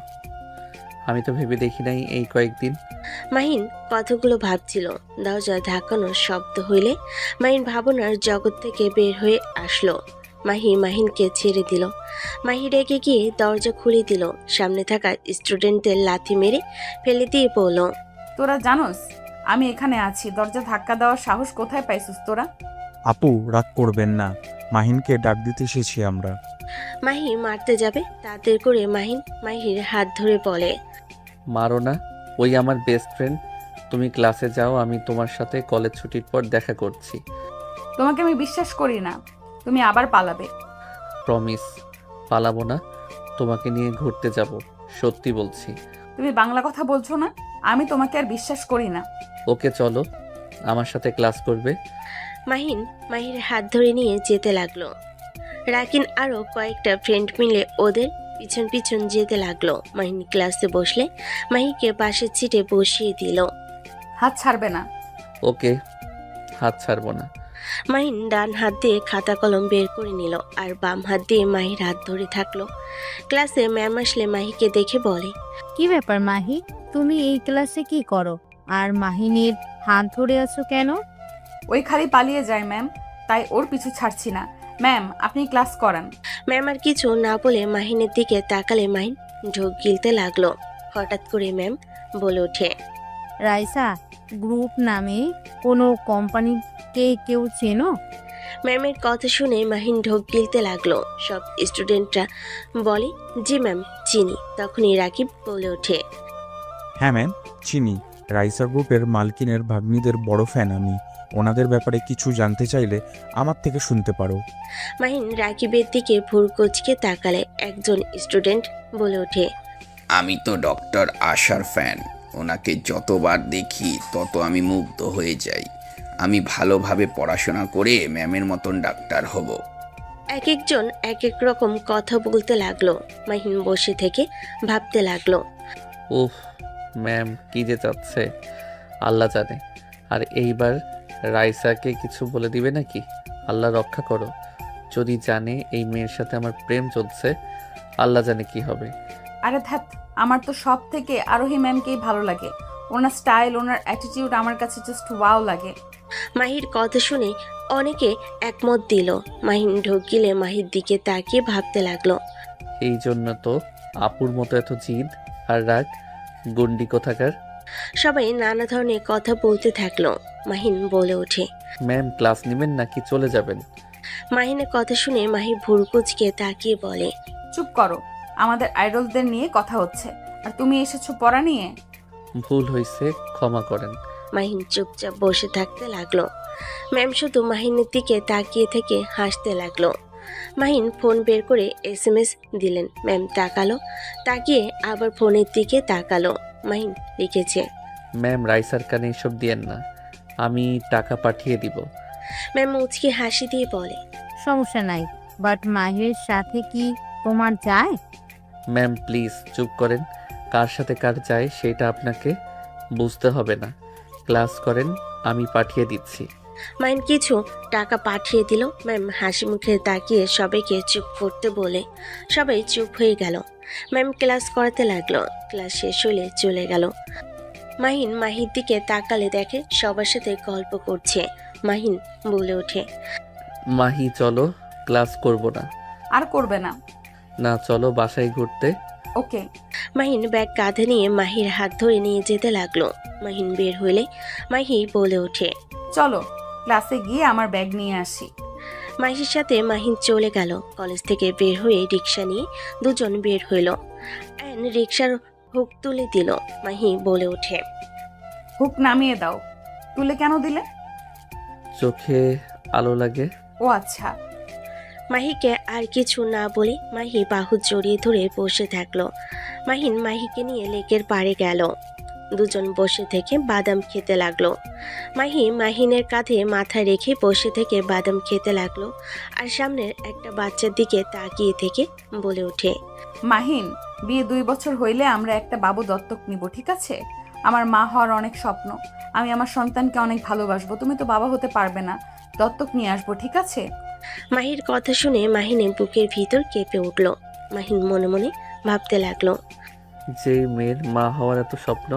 আমি তো ভেবে দেখি নাই এই কয়েকদিন। মাহিন কথাগুলো ভাবছিল। দরজা ধাক্কানোর শব্দ হইলে মাহিন ভাবনার জগৎ থেকে বের হয়ে আসলো। মাহিনকে ছেড়ে দিল। মাহি রেগে গিয়ে দরজা খুলে দিল। সামনে থাকা স্টুডেন্টদের লাথি মেরে ফেলে দিয়ে বলল, তোরা জানোস আমি এখানে আছি, দরজা ধাক্কা দেওয়ার সাহস কোথায় পাইছিস তোরা? আপু রাগ করবেন না, মাহিনকে ডাক দিতে এসেছি আমরা। মাহি মারতে যাবে তাদের করে মাহির হাত ধরে বলে, মারো না, ওই আমার বেস্ট ফ্রেন্ড। তুমি ক্লাসে যাও, আমি তোমার সাথে কলেজ ছুটির পর দেখা করছি। তোমাকে আমি বিশ্বাস করি না, তুমি আবার পালাবে। প্রমিস, পালাবো না। তোমাকে নিয়ে ঘুরতে যাব, সত্যি বলছি। তুমি বাংলা কথা বলছো না? আমি তোমাকে আর বিশ্বাস করি না। ওকে চলো, আমার সাথে ক্লাস করবে। মাহির হাত ধরে নিয়ে যেতে লাগলো। রাকিন আরো কয়েকটা ফ্রেন্ড মিলে ওদের পিছন পিছন যেতে লাগলো। মাহিন ক্লাসে বসলে মাহিকে পাশের সিটে বসিয়ে দিল। হাত ছাড়বে না। ওকে, হাত ছাড়বো না। মাহিন ডান হাত দিয়ে খাতা কলম বের করে নিল আর বাম হাত দিয়ে মাহির হাত ধরে থাকলো। ক্লাসে ম্যাম আসলে মাহিকে দেখে বলে, কি ব্যাপার মাহি, তুমি এই ক্লাসে কি করো আর মাহিনীর হাত ধরে আছো কেন? ওই খালি পালিয়ে যায় ম্যাম, তাই ওর পিছু ছাড়ছি না। ম্যাম আপনি ক্লাস করান। ম্যাম আর কিছু না বলে মাহিনের দিকে তাকালে মাহিন ঢোক গিলতে লাগলো। হঠাৎ করে ম্যাম বলে ওঠে, রাইসা, গ্রুপ নামে কোনো কোম্পানিকে কেউ চেনো? ম্যামের কথা শুনে মাহিন ঢোক গিলতে লাগলো। সব স্টুডেন্টরা বলে, জি ম্যাম চিনি। তখনই রাকিব বলে ওঠে, হ্যাঁ ম্যাম চিনি, রাইসা গ্রুপের মালকিনের ভাগ্নিদের বড় ফ্যান আমি। ওনাদের ব্যাপারে কিছু জানতে চাইলে আমার থেকে শুনতে পারো। মাহিন রাকিবের দিকে ভুর কুচকে তাকালে একজন স্টুডেন্ট বলে ওঠে, আমি তো ডক্টর আশার ফ্যান। ওনাকে যতবার দেখি তত আমি মুগ্ধ হয়ে যাই। আমি ভালোভাবে পড়াশোনা করে ম্যামের মতন ডাক্তার হব। এক একজন এক এক রকম কথা বলতে লাগলো। মাহিন বসে থেকে ভাবতে লাগলো, উফ, ম্যাম কি যে চাচ্ছে আল্লাহ জানে। আর এইবার রাইসাকে কিছু বলে দিবে নাকি? আল্লাহ রক্ষা করো। যদি জানে এই মেয়ের সাথে আমার প্রেম চলছে, আল্লাহ জানে কি হবে। আরে ধ্যাত, আমার তো সব থেকে আরোহী ম্যামকেই ভালো লাগে। ওনার স্টাইল, ওনার অ্যাটিটিউড আমার কাছে জাস্ট ওয়াও লাগে। মাহির কথা শুনে অনেকে একমত দিল। মাহিন ঢোক গিলে মাহির দিকে তাকিয়ে ভাবতে লাগলো। এই জন্য তো আপুর মতো এত জিদ আর রাগ, গন্ডি কোথাকার। সবাই নানা ধরনের কথা বলতে থাকলো। মাহিন বলে ওঠে, ম্যাম ক্লাস নেবেন নাকি চলে যাবেন? মাহিনের কথা শুনে মাহি ভুরু কুচকে তাকিয়ে বলে, চুপ করো, আমাদের আইডলদের নিয়ে কথা হচ্ছে আর তুমি এসেছো পড়া নিয়ে। ভুল হয়েছে, ক্ষমা করেন। মাহিন চুপচাপ বসে থাকতে লাগলো। ম্যাম শুধু মাহিনের দিকে তাকিয়ে থেকে হাসতে লাগলো। মাহিন ফোন বের করে SMS দিলেন। ম্যাম তাকালো, তাকিয়ে আবার ফোনের দিকে তাকালো। মাহিন লিখেছে, ম্যাম রাইসার কানে এসব দিয়েন না, আমি টাকা পাঠিয়ে দিব। ম্যাম মুচকি হাসি দিয়ে বলে, সমস্যা নাই, বাট মাহিরের সাথে কি তোমার যায়? ম্যাম প্লিজ চুপ করেন। কার সাথে কার যায় সেটা আপনাকে বুঝতে হবে না। ক্লাস করেন, আমি পাঠিয়ে দিচ্ছি। মাহিন কিছু টাকা পাঠিয়ে দিল। ম্যাম হাসি মুখে তাকিয়ে সবাইকে চুপ করতে বলে সবাই চুপ হয়ে গেল। ম্যাম ক্লাস করাতে লাগলো। ক্লাস শেষ হলে চলে গেল। মাহিন মাহির দিকে তাকালে দেখে সবার সাথে গল্প করছে। মাহিন বলে ওঠে, মাহি চলো, ক্লাস করব না। আর করবে না? না চলো বাসায় ঘুরতে। ওকে। মাহিন ব্যাগ কাঁধে নিয়ে মাহির হাত ধরে নিয়ে যেতে লাগলো। মাহিন বের হইলে মাহি বলে ওঠে, চলো ক্লাসে গিয়ে আমার ব্যাগ নিয়ে আসি। মাহির সাথে মাহিন চলে গেল। কলেজ থেকে বের হয়ে রিক্সা নিয়ে দুজন বের হইল। অ্যান রিক্সার হুক তুলে দিল। মাহি বলে ওঠে, হুক নামিয়ে দাও। তুলে কেন দিলে? চোখে আলো লাগে। ও আচ্ছা। মাহিকে আর কিছু না বলে মাহি বাহু জড়িয়ে ধরে বসে থাকলো। মাহিন মাহিকে নিয়ে লেকের পাড়ে গেল। দুজন বসে থেকে বাদাম খেতে লাগলো। মাহি মাহিনের কাঁধে মাথা রেখে বসে থেকে বাদাম খেতে লাগলো আর সামনের একটা বাচ্চার দিকে তাকিয়ে থেকে বলে ওঠে, মাহিন, বিয়ে 2 বছর হইলে আমরা একটা বাবু দত্তক নিব, ঠিক আছে? আমার মা হওয়ার অনেক স্বপ্ন। আমি আমার সন্তানকে অনেক ভালোবাসবো। তুমি তো বাবা হতে পারবে না, দত্তক নিয়ে আসবো, ঠিক আছে? মাহির কথা শুনে মাহিনের বুকের ভিতর কেঁপে উঠল। মাহিন মনে মনে ভাবতে লাগলো, যে মেয়ের মা হওয়ার এত স্বপ্ন,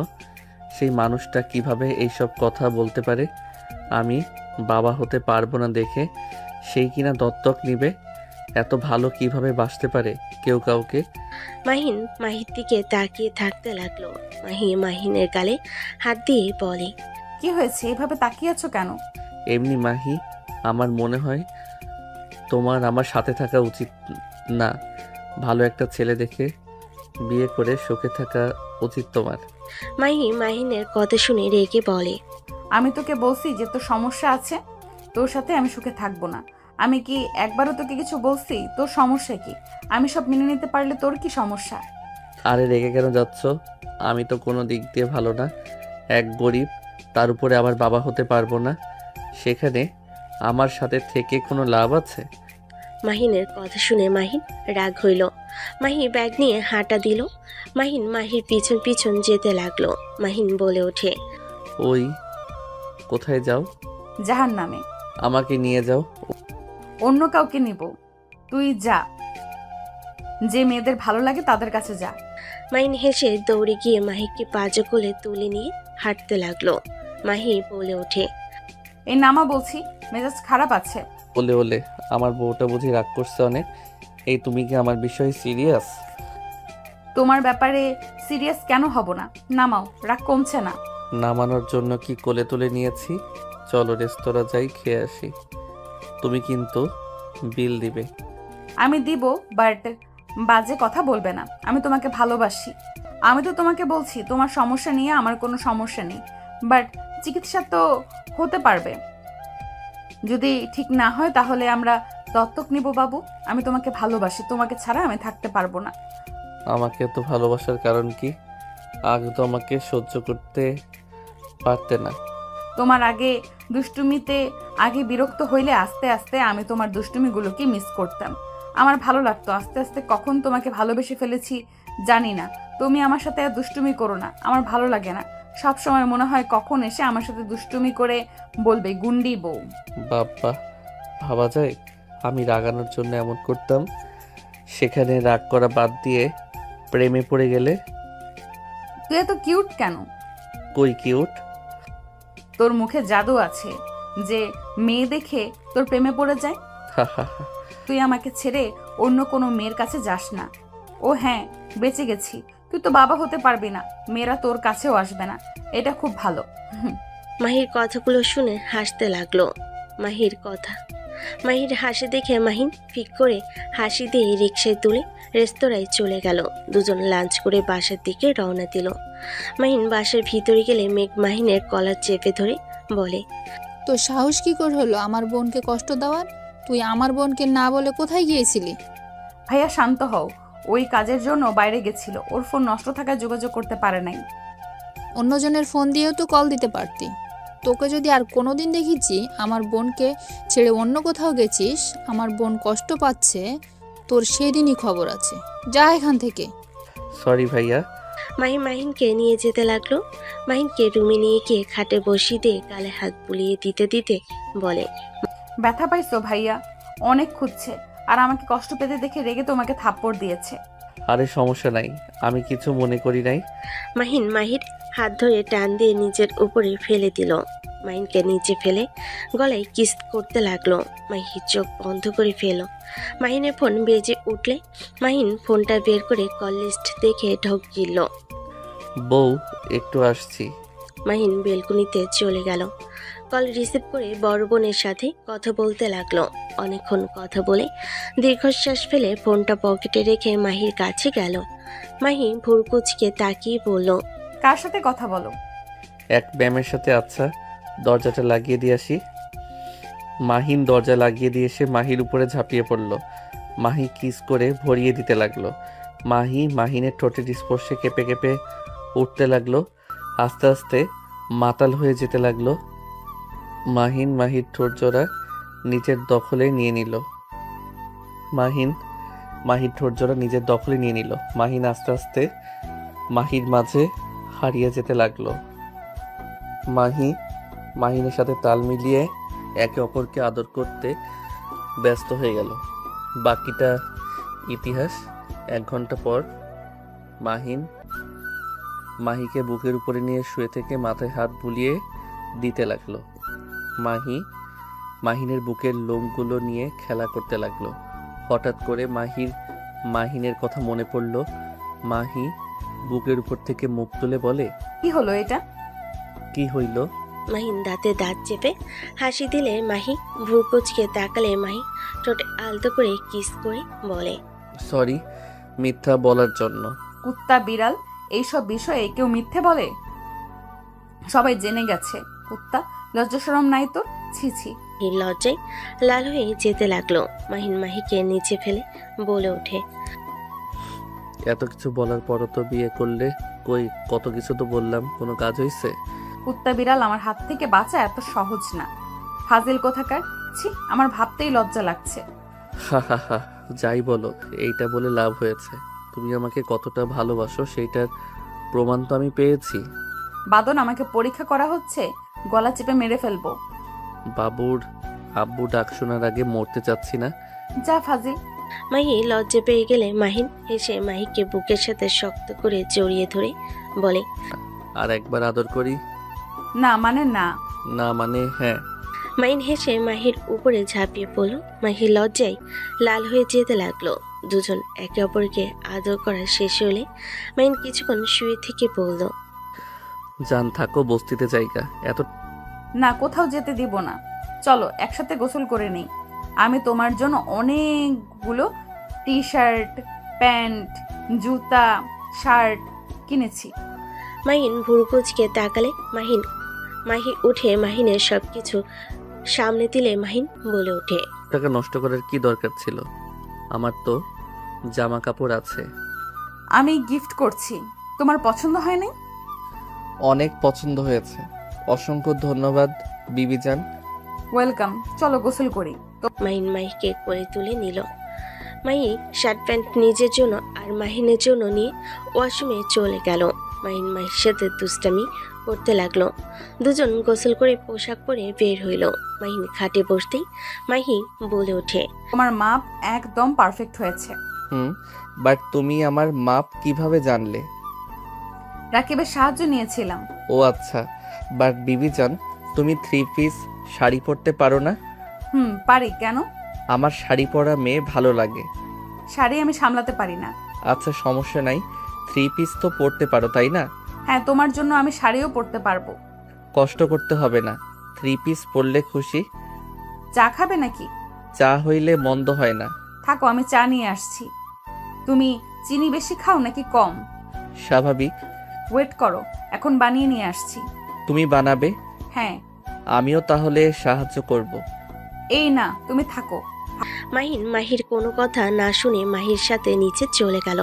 সেই মানুষটা কিভাবে এইসব কথা বলতে পারে? আমি বাবা হতে পারবো না দেখে সেই কিনা দত্তক নিবে? এত ভালো কিভাবে বাসতে পারে কেউ কাউকে? মাহিন মাহির দিকে তাকিয়ে থাকতে লাগলো। মাহি মাহিনের গালে হাত দিয়ে বলে, কি হয়েছে, এভাবে তাকিয়ে আছো কেন? এমনি মাহি, আমার মনে হয় তোমার আমার সাথে থাকা উচিত না। ভালো একটা ছেলে দেখে বিয়ে করে সুখে থাকা উচিত তোমার। মাহি মাহিনের কথা শুনে রেগে বলে, আমি তোকে বলছি যে তোর সমস্যা আছে, তোর সাথে আমি সুখে থাকবো না। আমি কি একবারও তোকে কিছু বলছি? তোর সমস্যা কি? আমি সব মেনে নিতে পারলে তোর কি সমস্যা? আরে রেগে কেন যাচ্ছ? আমি তো কোনো দিক দিয়ে ভালো না, এক গরিব, তার উপরে আবার বাবা হতে পারবো না। সেখানে আমার সাথে থেকে কোনো লাভ আছে? মাহিনের কথা শুনে মাহিন রাগ হইল। মাহি ব্যাগ নিয়ে হাঁটা দিল। মাহিন মাহির পিছন পিছন যেতে লাগলো। মাহিন বলে ওঠে, ওই কোথায় যাও? জাহান্নামে। আমাকে নিয়ে যাও। অন্য কাউকে নিব, তুই যা। যে মেয়েদের ভালো লাগে তাদের কাছে যা। মাহিন হেসে দৌড়ে গিয়ে মাহিকে পাজো কোলে তুলে নিয়ে হাঁটতে লাগলো। মাহি বলে ওঠে, এই নামা বলছি, মেজাজ খারাপ আছে। ওলে ওলে, আমার বউটা বুঝি রাগ করছে অনেক। এই তুমি কি আমার বিষয়ে সিরিয়াস? তোমার ব্যাপারে সিরিয়াস কেন হব না? নামাও, রাগ কমছে না। নামানোর জন্য কি কোলে তুলে নিয়েছি? চলো রেস্তোরাঁ যাই, খেয়ে আসি। তুমি কিন্তু বিল দিবে। আমি দিব, বাট বাজে কথা বলবে না। আমি তোমাকে ভালোবাসি। আমি তো তোমাকে বলছি তোমার সমস্যা নিয়ে আমার কোনো সমস্যা নেই, বাট চিকিৎসা তো হতে পারবে। যদি ঠিক না হয় তাহলে আমরা দত্তক নিব বাবু। আমি তোমাকে ভালোবাসি, তোমাকে ছাড়া আমি থাকতে পারবো না। আমাকে তো ভালোবাসার কারণ কি? আগে তো আমাকে সহ্য করতে পারতে না। তোমার আগে দুষ্টুমিতে আগে বিরক্ত হইলে আস্তে আস্তে আমি তোমার দুষ্টুমিগুলোকে মিস করতাম। আমার ভালো লাগতো। আস্তে আস্তে কখন তোমাকে ভালোবেসে ফেলেছি জানি না। তুমি আমার সাথে আর দুষ্টুমি করো না, আমার ভালো লাগে না। সব সময় মনে হয় কখন এসে আমার সাথে দুষ্টুমি করে বলবে গুন্ডি বউ। বাবা, ভাবা যায় আমি রাগানোর জন্য এমন করতাম? সেখানে রাগ করা বাদ দিয়ে প্রেমে পড়ে গেলে? তুই এত কিউট কেন? কই কিউট? তোর মুখে জাদু আছে যে মেয়ে দেখে তোর প্রেমে পড়ে যায়। তুই আমাকে ছেড়ে অন্য কোনো মেয়ের কাছে যাস না। ও হ্যাঁ, বেঁচে গেছি। তুই তো বাবা হতে পারবি না, মেয়েরা তোর কাছেও আসবে না। এটা খুব ভালো। মাহির কথাগুলো শুনে হাসতে লাগলো। মাহির কথা, মাহির হাসি দেখে মাহিন ফিক করে হাসি দিয়ে রিকশায় তুলে রেস্তোরাঁয় চলে গেল। দুজন লাঞ্চ করে বাসার দিকে রওনা দিল। মাহিন বাসার ভিতরে গেলে মেঘ মাহিনের কলার চেপে ধরে বলে, তো সাহস কি করে হলো আমার বোনকে কষ্ট দেওয়ার? তুই আমার বোনকে না বলে কোথায় গিয়েছিলি? ভাইয়া শান্ত হও। ওই কাজের জন্য বাইরে গেছিল, ওর ফোন নষ্ট থাকায় যোগাযোগ করতে পারে নাই। অন্যজনের ফোন দিয়েও তো কল দিতে পারতি। তোকে যদি আর কোনোদিন দেখেছি আমার বোনকে ছেড়ে অন্য কোথাও গেছিস, আমার বোন কষ্ট পাচ্ছে, তোর সেদিনই খবর আছে। যা এখান থেকে। সরি ভাইয়া। মাহিনকে নিয়ে যেতে লাগলো। মাহিনকে রুমে নিয়ে গিয়ে খাটে বসিয়ে দিয়ে গালে হাত বুলিয়ে দিতে দিতে বলে, ব্যথা পাইছো ভাইয়া? অনেক খুঁজছে, আর আমাকে কষ্ট পেতে দেখে রেগে তোমাকে থাপ্পড় দিয়েছে। আরে সমস্যা নাই, আমি কিছু মনে করি নাই। মাহির হাত ধরে টান দিয়ে নিজের উপরে ফেলে দিল। মাহিনকে নিচে ফেলে গলায় কিস করতে লাগলো। মাহির চোখ বন্ধ করে ফেল। মাহিনের ফোন বেজে উঠলে মাহিন ফোনটা বের করে কল লিস্ট দেখে ঢোক গিলল। বউ, একটু আসছি। মাহিন বেলকুনিতে চলে গেল। কল রিসিভ করে বড় বোনের সাথে কথা বলতে লাগলো। অনেকক্ষণ কথা বলে দীর্ঘশ্বাস ফেলে ফোনটা পকেটে রেখে মাহির কাছে গেল। মাহি ভুরকুচকে তাকিয়ে বলল, কার সাথে কথা বলো? এক ব্যায়ামের সাথে। আচ্ছা, দরজাটা লাগিয়ে দিয়ে আসি। মাহিন দরজা লাগিয়ে দিয়ে এসে মাহির উপরে ঝাঁপিয়ে পড়ল। মাহি কিস করে ভরিয়ে দিতে লাগলো। মাহিনের ঠোঁটের স্পর্শে কেঁপে কেঁপে উঠতে লাগলো। আস্তে আস্তে মাতাল হয়ে যেতে লাগলো। মাহির ঠোঁট জোড়া নিজের দখলে নিয়ে নিল। মাহির ঠোঁট জোড়া নিজের দখলে নিয়ে নিল। মাহিন আস্তে আস্তে মাহির মাঝে হারিয়ে যেতে লাগলো। মাহিনের সাথে তাল মিলিয়ে একে অপরকে আদর করতে ব্যস্ত হয়ে গেল। বাকিটা ইতিহাস। 1 ঘন্টা পর মাহিন মাহিকে বুকের উপরে নিয়ে শুয়ে থেকে মাথায় হাত বুলিয়ে দিতে লাগলো। মাহিনের বুকের লোমগুলো নিয়ে খেলা করতে লাগলো। হঠাৎ করে মাহিনের কথা মনে পড়ল। মাহি বুকের উপর থেকে মুখ তুলে বলে, কি হলো এটা? কি হইল? মাহিন দাঁতে দাঁত চেপে হাসি দিলে মাহি ভ্রুকুচকে তাকালে মাহি ঠোঁটে আলতো করে কিস করে বলে, সরি মিথ্যা বলার জন্য। কুত্তা বিড়াল এইসব বিষয়ে কেউ মিথ্যে বলে? সবাই জেনে গেছে। কুত্তা, লজ্জা শরম নাই তোর? ছি ছি। মাহির লজ্জায় লাল হয়ে যেতে লাগলো। মাহিন মাহিকে নিচে ফেলে বলে ওঠে, এত কিছু বলার পরও তো বিয়ে করলে? কই, কত কিছু তো বললাম, কোনো কাজ হইছে? কুত্তা বিড়াল আমার হাত থেকে বাঁচা এত সহজ না। ফাজিল কোথাকার। ছি, আমার ভাবতেই লজ্জা লাগছে। হা হা হা, যাই বলো, এইটা বলে লাভ হয়েছে? তুমি আমাকে কতটা ভালোবাসো সেইটার প্রমাণ তো আমি পেয়েছি। বাদন, আমাকে পরীক্ষা করা হচ্ছে, গলা চেপে মেরে ফেলবো। বাবুর আব্বু ডাক শোনার আগে মরতে চাচ্ছি না। যা ফাজিল। মাহি লজ্জা পেয়ে গেলে মাহিন হেসে মাহিকে বুকের সাথে শক্ত করে জড়িয়ে ধরে বলে, আর একবার আদর করি? না মানে না। না মানে হ্যাঁ। মাহিন হেসে মাহির উপরে ঝাঁপিয়ে পড়ল। মাহি লজ্জায় লাল হয়ে যেতে লাগলো। দুজন একে অপরকে আদর করা শেষ হলে মাহিন কিছুক্ষণ শুয়ে থেকে বলল, জান থাকো বস্তিতে জায়গা এত। না, কোথাও যেতে দিব না। চলো একসাথে গোসল করে নেই। আমি তোমার জন্য অনেকগুলো টি শার্ট, প্যান্ট, জুতা, শার্ট কিনেছি। মাহিন ভুরুকুচকে তাকালে মাহি উঠে মাহিনের সবকিছু সামনে দিলে মাহিন বলে ওঠে, টাকা নষ্ট করার কি দরকার ছিল? আমার তো জামা কাপড় আছে। আমি গিফট করছি। তোমার পছন্দ হয়নি? অনেক পছন্দ হয়েছে। অসংখ্য ধন্যবাদ বিবিজান। ওয়েলকাম। চলো গোসল করি। মাহিন মাহিকে করে তুলে নিল। মাহি শার্ট প্যান্ট নিজের জন্য আর মাহিনের জন্য নিয়ে ওয়াশরুমে চলে গেল। মাহিন মাহির সাথে দুষ্টামি করতে লাগলো। দুজন গোসল করে পোশাক পরে বের হইল। মাহিন খাটে বসতেই মাহি বলে ওঠে, তোমার মাপ একদম পারফেক্ট হয়েছে। বাট তুমি আমার মাপ কিভাবে জানলে? রাকিবের সাহায্য নিয়েছিলাম। ও আচ্ছা। বাট বিবিজান, তুমি 3 পিস শাড়ি পরতে পারো না? পারি। কেন? আমার শাড়ি পরা মেয়ে ভালো লাগে। শাড়ি আমি সামলাতে পারি না। আচ্ছা সমস্যা নাই, 3 পিস তো পরতে পারো তাই না? হ্যাঁ, তোমার জন্য আমি শাড়িও পরতে পারবো। কষ্ট করতে হবে না, 3 পিস পরলে খুশি। চা খাবে নাকি? চা হইলে মন্দ হয় না। থাকো, আমি চা নিয়ে আসছি। তুমি চিনি বেশি খাও নাকি কম? স্বাভাবিক। ওয়েট করো, এখন বানিয়ে নিয়ে আসছি। তুমি বানাবে? হ্যাঁ। আমিও তাহলে সাহায্য করব। এই না, তুমি থাকো। মাহিন মাহির কোনো কথা না শুনে মাহির সাথে নিচে চলে গেল।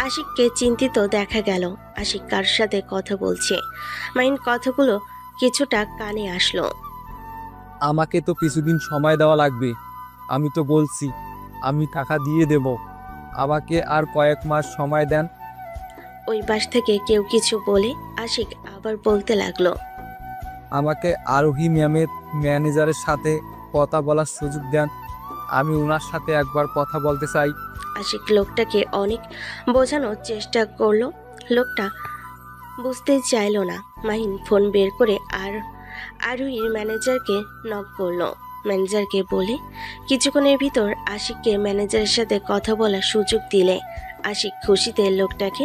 আশিককে চিন্তিত দেখা গেল। আশিক কার সাথে কথা বলছে। মাহিন কথাগুলো কিছুটা কানে আসলো। আমাকে তো কিছুদিন সময় দেওয়া লাগবে। আমি তো বলছি আমি টাকা দিয়ে দেব, আমাকে আর কয়েক মাস সময় দেন। ওই পাশ থেকে কেউ কিছু বলে আশিক আবার বলতে লাগলো, আমাকে আরোহী ম্যামের ম্যানেজারের সাথে কথা বলার সুযোগ দেন, আমি ওনার সাথে একবার কথা বলতে চাই। আশিক লোকটাকে অনেক বোঝানোর চেষ্টা করলো। লোকটা বুঝতে চাইলো না। মাহিন ফোন বের করে আরোহীর ম্যানেজারকে নক করলো। ম্যানেজারকে বলে কিছুক্ষণের ভিতর আশিককে ম্যানেজারের সাথে কথা বলার সুযোগ দিলে আশিক খুশিতে লোকটাকে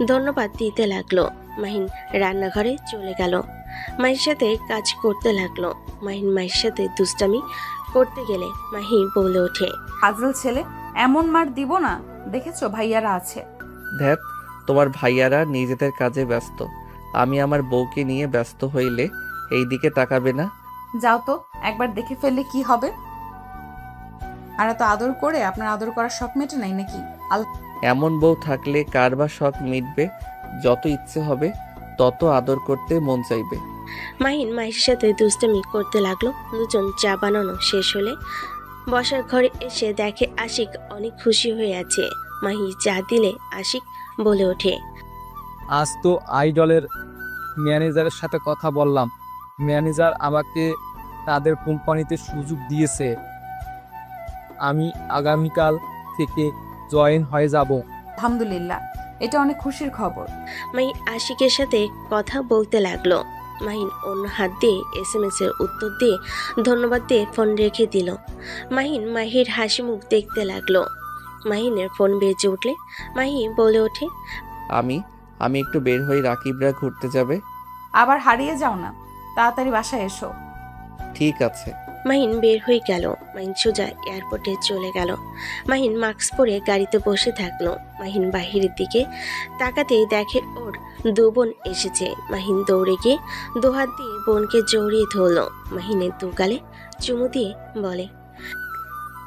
ধন্যবাদ দিতে লাগলো। মাহিন রান্নাঘরে চলে গেল। মাহির সাথে কাজ করতে লাগলো। মাহিন মাহির সাথে দুষ্টামি করতে গেলে মাহি বলে ওঠে, ফাজল ছেলে, এমন মার দিব না। দেখেছো ভাইয়ারা আছে। ধ্যাত, তোমার ভাইয়ারা নিজেদের কাজে ব্যস্ত। আমি আমার বউকে নিয়ে ব্যস্ত হইলে এই দিকে তাকাবে না। যাও তো, একবার দেখে ফেললে কি হবে? আর এত আদর করে আপনার আদর করার শখ মেটে নাই নাকি? এমন বউ থাকলে কার বা শখ মিটবে? যত ইচ্ছে হবে তত আদর করতে মন চাইবে। মাহিন মাহির সাথে দুষ্টামি করতে লাগলো। দুজন চা বানানো শেষ হলে বসার ঘরে এসে দেখে আশিক অনেক খুশি হয়ে আছে। মাহি চা দিলে আশিক বলে ওঠে, আজ তো আইডলের ম্যানেজারের সাথে কথা বললাম। ম্যানেজার আমাকে তাদের কোম্পানিতে সুযোগ দিয়েছে। আমি আগামীকাল থেকে জয়েন হয়ে যাব। আলহামদুলিল্লাহ, এটা অনেক খুশির খবর। মাহি আশিকের সাথে কথা বলতে লাগলো। মাহিন অন্য হাত দিয়ে SMS এর উত্তর দিয়ে ধন্যবাদ দিয়ে ফোন রেখে দিল। মাহির হাসি মুখ দেখতে লাগলো। মাহিনের ফোন বেজে উঠলে মাহি বলে ওঠে, আমি একটু বের হই, রাকিবরা ঘুরতে যাবে। আবার হারিয়ে যাও না, তাড়াতাড়ি বাসায় এসো। ঠিক আছে। মাহিন বের হয়ে গেল। মাহিন সোজা এয়ারপোর্টে চলে গেল। মাহিন মাস্ক পরে গাড়িতে বসে থাকলো। মাহিন বাহিরের দিকে তাকাতেই দেখে ওর দু বোন এসেছে। মাহিন দৌড়ে গিয়ে দুহাত দিয়ে বোনকে জড়িয়ে ধরলো। মাহিনের দু গালে চুমু দিয়ে বলে,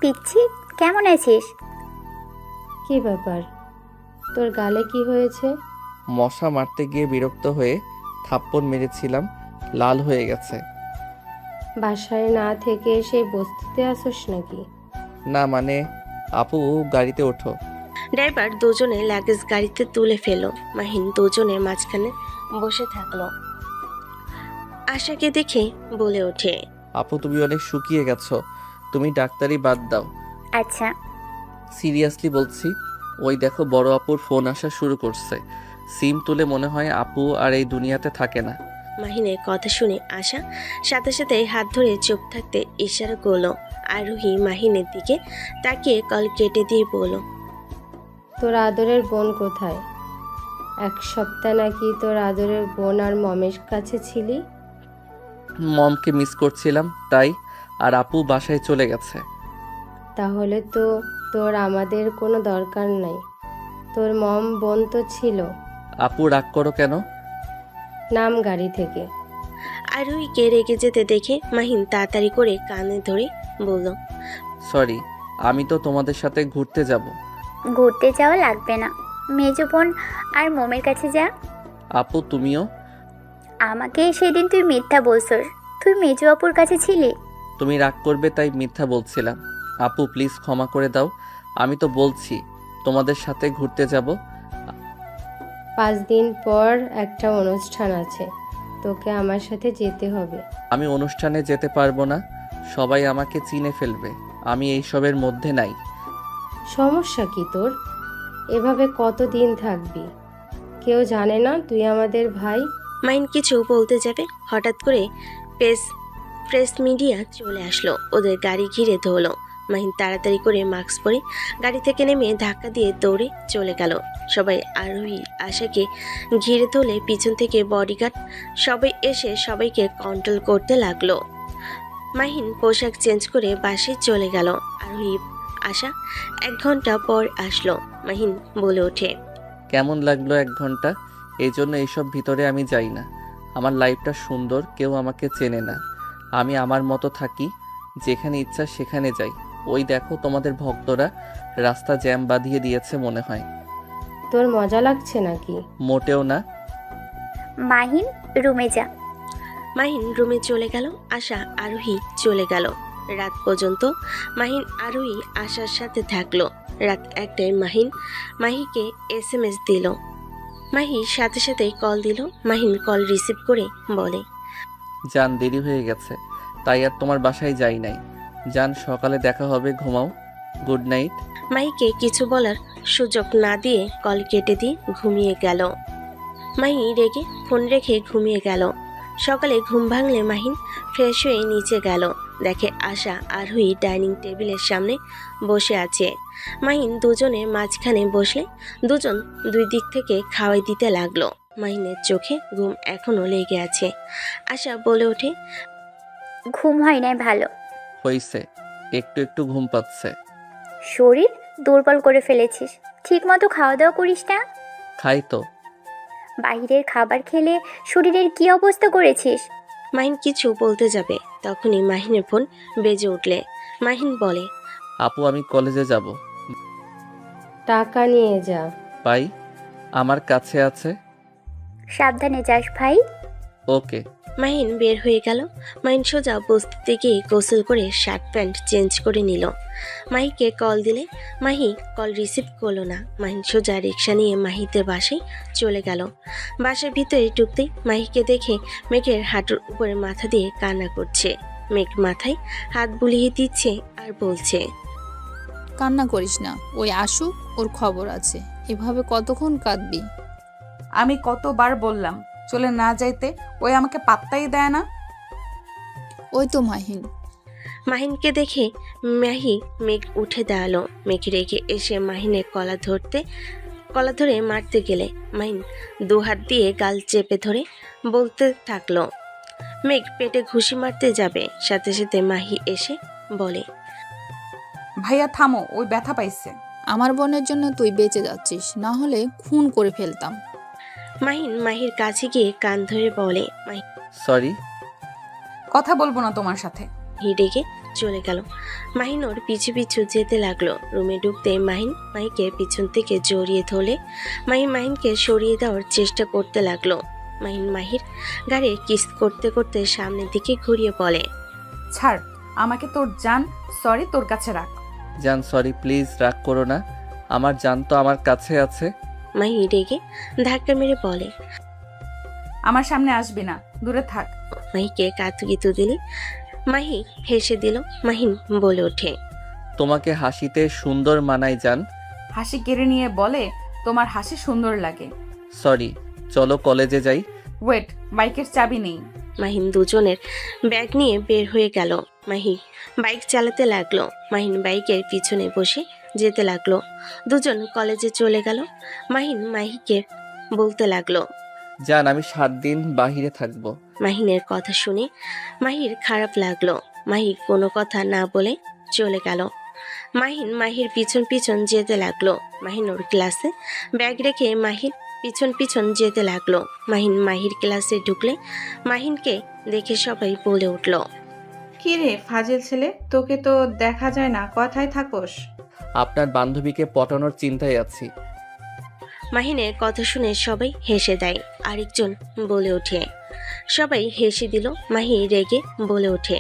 পিচ্ছি কেমন আছিস? কি ব্যাপার, তোর গালে কি হয়েছে? মশা মারতে গিয়ে বিরক্ত হয়ে থাপ্পড় মেরেছিলাম, লাল হয়ে গেছে। বাসায় না থেকে সেই বস্তিতে আসোস নাকি? না মানে, আপু গাড়িতে ওঠো। ড্রাইভার দুজনে লাগেজ গাড়িতে তুলে ফেলো। মাহিন দুজনের মাঝখানে বসে থাকলো। আশাকে দেখে বলে ওঠে, আপু তুমি অনেক শুকিয়ে গেছো, তুমি ডাক্তারি বাদ দাও। আচ্ছা। সিরিয়াসলি বলছি, ওই দেখো বড় আপুর ফোন আসা শুরু করছে। সিম তুলে মনে হয় আপু আর এই দুনিয়াতে থাকে না। মাহিনের কথা শুনে আশা সাথে সাথে হাত ধরে চুপ থাকতে ইশারা করলো। আরোহী মাহিনের দিকে তাকিয়ে কল কেটে দিয়ে বলল, তোর আদরের বোন কোথায়? এক সপ্তাহ নাকি তোর আদরের বোন আর মমের কাছে ছিলি। মমকে মিস করছিলাম তাই, আর আপু বাসায় চলে গেছে। তাহলে তো তোর আমাদের কোনো দরকার নাই। তোর মম বোন তো ছিল। আপু রাগ করো কেন? নাম গাড়ি থেকে। আরোহীকে রেগে যেতে দেখে মাহিন তাড়াতাড়ি করে কানে ধরে বলল, সরি, আমি তো তোমাদের সাথে ঘুরতে যাব। ঘুরতে যাওয়া লাগবে না, মেজো বোন আর মোমের কাছে যা। আপু তুমিও? আমাকে সেদিন তুই মিথ্যা বলছস, তুই মেজো আপুর কাছে ছিলি। তুমি রাগ করবে তাই মিথ্যা বলছিলাম। আপু প্লিজ ক্ষমা করে দাও, আমি তো বলছি তোমাদের সাথে ঘুরতে যাব। 5 দিন পর একটা অনুষ্ঠান আছে, তোকে আমার সাথে যেতে হবে। আমি অনুষ্ঠানে যেতে পারবো না, সবাই আমাকে চিনে ফেলবে, আমি এইসবের মধ্যে নাই। সমস্যা কি তোর? এভাবে কতদিন থাকবি? কেউ জানে না তুই আমাদের ভাই। মাহিন কিছু বলতে যাবে, হঠাৎ করে প্রেস মিডিয়া চলে আসলো। ওদের গাড়ি ঘিরে ধরলো। মাহিন তাড়াতাড়ি করে মাস্ক পরে গাড়ি থেকে নেমে ধাক্কা দিয়ে দৌড়ে চলে গেল। সবাই আরোহী আশাকে ঘিরে ধরলে পিছন থেকে বডিগার্ড সবাই এসে সবাইকে কন্ট্রোল করতে লাগলো। মাহিন পোশাক চেঞ্জ করে বাসে চলে গেল। আরোহী আশা 1 ঘন্টা পর আসলো। মাহিন বলে ওঠে, কেমন লাগলো 1 ঘন্টা? এই জন্য এইসব ভিতরে আমি যাই না। আমার লাইফটা সুন্দর, কেউ আমাকে চেনে না, আমি আমার মতো থাকি, যেখানে ইচ্ছা সেখানে যাই। ওই দেখো তোমাদের ভক্তরা রাস্তা জ্যাম বাঁধিয়ে দিয়েছে মনে হয়। তোর মজা লাগছে নাকি? মোটেও না। মাহিন রুমে যা। মাহিন রুমে চলে গেল। আশা আরোহী চলে গেল। রাত পর্যন্ত মাহিন আরোহী আশার সাথে থাকলো। রাত 1টায় মাহিন মাহিকে SMS দিল। মাহি সাথে সাথে কল দিল। মাহিন কল রিসিভ করে বলে, জান দেরি হয়ে গেছে তাই আর তোমার বাসায় যাই নাই। জান সকালে দেখা হবে, ঘুমাও, গুড নাইট। মাহিকে কিছু বলার সুযোগ না দিয়ে কল কেটে দিয়ে ঘুমিয়ে গেল। মাহি রেগে ফোন রেখে ঘুমিয়ে গেল। সকালে ঘুম ভাঙলে মাহিন ফ্রেশ হয়ে নিচে গেল। দেখে আশা আরোহী ডাইনিং টেবিলের সামনে বসে আছে। মাহিন দুজনের মাঝখানে বসলে দুজন 2 দিক থেকে খাওয়াই দিতে লাগলো। মাহিনের চোখে ঘুম এখনো লেগে আছে। আশা বলে ওঠে, ঘুম হয় নাই ভালো। হইছে, একটু একটু ঘুম পাচ্ছে। শরীর দুর্বল করে ফেলেছিস, ঠিক মতো খাওয়া দাওয়া করিস না। খাই তো। বাইরের খাবার খেলে শরীরের কি অবস্থা করেছিস? মাহিন কিছু বলতে যাবে, তখনই মাহিনের ফোন বেজে উঠলে মাহিন বলে, আপু আমি কলেজে যাব। টাকা নিয়ে যা। পাই, আমার কাছে আছে। সাবধানে যাস ভাই। ওকে। মাহিন বের হয়ে গেল। মাহিন সোজা বস্তিতে গিয়ে গোসল করে শার্ট প্যান্ট চেঞ্জ করে নিল। মাহিকে কল দিলে মাহি কল রিসিভ করলো না। মাহিন সোজা রিক্সা নিয়ে মাহিদের বাসায় চলে গেল। বাসার ভিতরে ঢুকতেই মাহিকে দেখে মেঘের হাঁটুর উপরে মাথা দিয়ে কান্না করছে। মেঘ মাথায় হাত বুলিয়ে দিচ্ছে আর বলছে, কান্না করিস না, ওই আসুক, ওর খবর আছে। এভাবে কতক্ষণ কাঁদবি? আমি কতবার বললাম চলে না যাইতে, ওই আমাকে পাত্তাই দেয় না। ওই তো মাহিন। মাহিনকে দেখে মেঘ উঠে দাঁড়ালো। মেঘ রেগে এসে মাহিনের কলা ধরে মারতে গেলে মাহিন দুহাত দিয়ে গাল চেপে ধরে বলতে থাকলো। মেঘ পেটে ঘুষি মারতে যাবে, সাথে সাথে মাহি এসে বলে, ভাইয়া থামো, ওই ব্যথা পাইছে। আমার বোনের জন্য তুই বেঁচে যাচ্ছিস, না হলে খুন করে ফেলতাম। মাহিন মাহির কাছে গিয়ে কান ধরে বলে, সরি। কথা বলবো না তোমার সাথে। মাহি রেগে চলে গেল। মাহিন ওর পিছু পিছু যেতে লাগলো। রুমে ঢুকতে মাহিকে পিছন থেকে জড়িয়ে ধরলে মাহিনকে সরিয়ে দেওয়ার চেষ্টা করতে লাগলো। মাহির গাড়ি কিস করতে করতে সামনের দিকে ঘুরিয়ে বলে, ছাড় আমাকে, তোর জান সরি তোর কাছে রাখ। জান সরি, প্লিজ রাগ করো না, আমার জান তো আমার কাছে আছে। মাহি রেগে ধাক্কা মেরে বলে, আমার সামনে আসবি না, দূরে থাক। মাহিকে কাতুকিতু দিলে মাহি হেসে দিল। মাহিন বলে ওঠে, তোমাকে হাসিতে সুন্দর মানায় জান। হাসি কেড়ে নিয়ে বলে, তোমার হাসি সুন্দর লাগে। সরি, চলো কলেজে যাই। ওয়েট, বাইকের চাবি নেই। মাহিন দুজনের ব্যাগ নিয়ে বের হয়ে গেল। মাহি বাইক চালাতে লাগলো। মাহিন বাইকের পিছনে বসে যেতে লাগলো। দুজন কলেজে চলে গেল। মাহিকে বলতে লাগলো, জান আমি 7 দিন বাহিরে থাকবো। মাহিনের কথা শুনে মাহির খারাপ লাগলো। মাহি কোনো কথা না বলে চলে গেল। মাহির পিছন পিছন যেতে লাগলো। মাহিন ওর ক্লাসে ব্যাগ রেখে মাহির পিছন পিছন যেতে লাগলো। মাহির ক্লাসে ঢুকলে মাহিনকে দেখে সবাই বলে উঠল, কি রে ফাজিল ছেলে, তোকে তো দেখা যায় না, কথায় থাকোস? আপনার বান্ধবীকে পটানোর চিন্তায় আছি। মাহিনের কথা শুনে সবাই হেসে দেয়। আরেকজন বলে ওঠে। সবাই হেসে দিল। মাহি রেগে বলে ওঠে,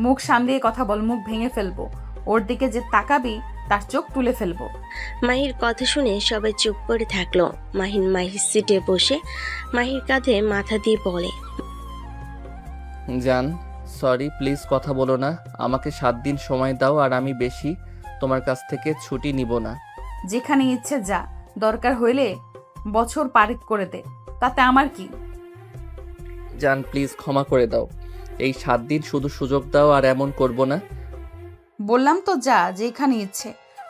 মুখ সামলিয়ে কথা বল, মুখ ভেঙে ফেলবো। ওর দিকে যে তাকাবি তার চোখ তুলে ফেলবো। মাহির কথা শুনে সবাই চুপ করে থাকলো। মাহির সিটে বসে মাহির কাঁধে মাথা দিয়ে বলে, জান সরি, প্লিজ কথা বলো না, আমাকে 7 দিন সময় দাও, আর আমি বেশি তোমার কাছ থেকে ছুটি নিব না। যেখানে ইচ্ছে যা, দরকার হইলে বছর পারিক করে দে, তাতে আমার কি। জান প্লিজ ক্ষমা করে দাও, এই 7 দিন শুধু সুযোগ দাও, আর এমন করব না। বললাম তো যা, যেখানে ইচ্ছে,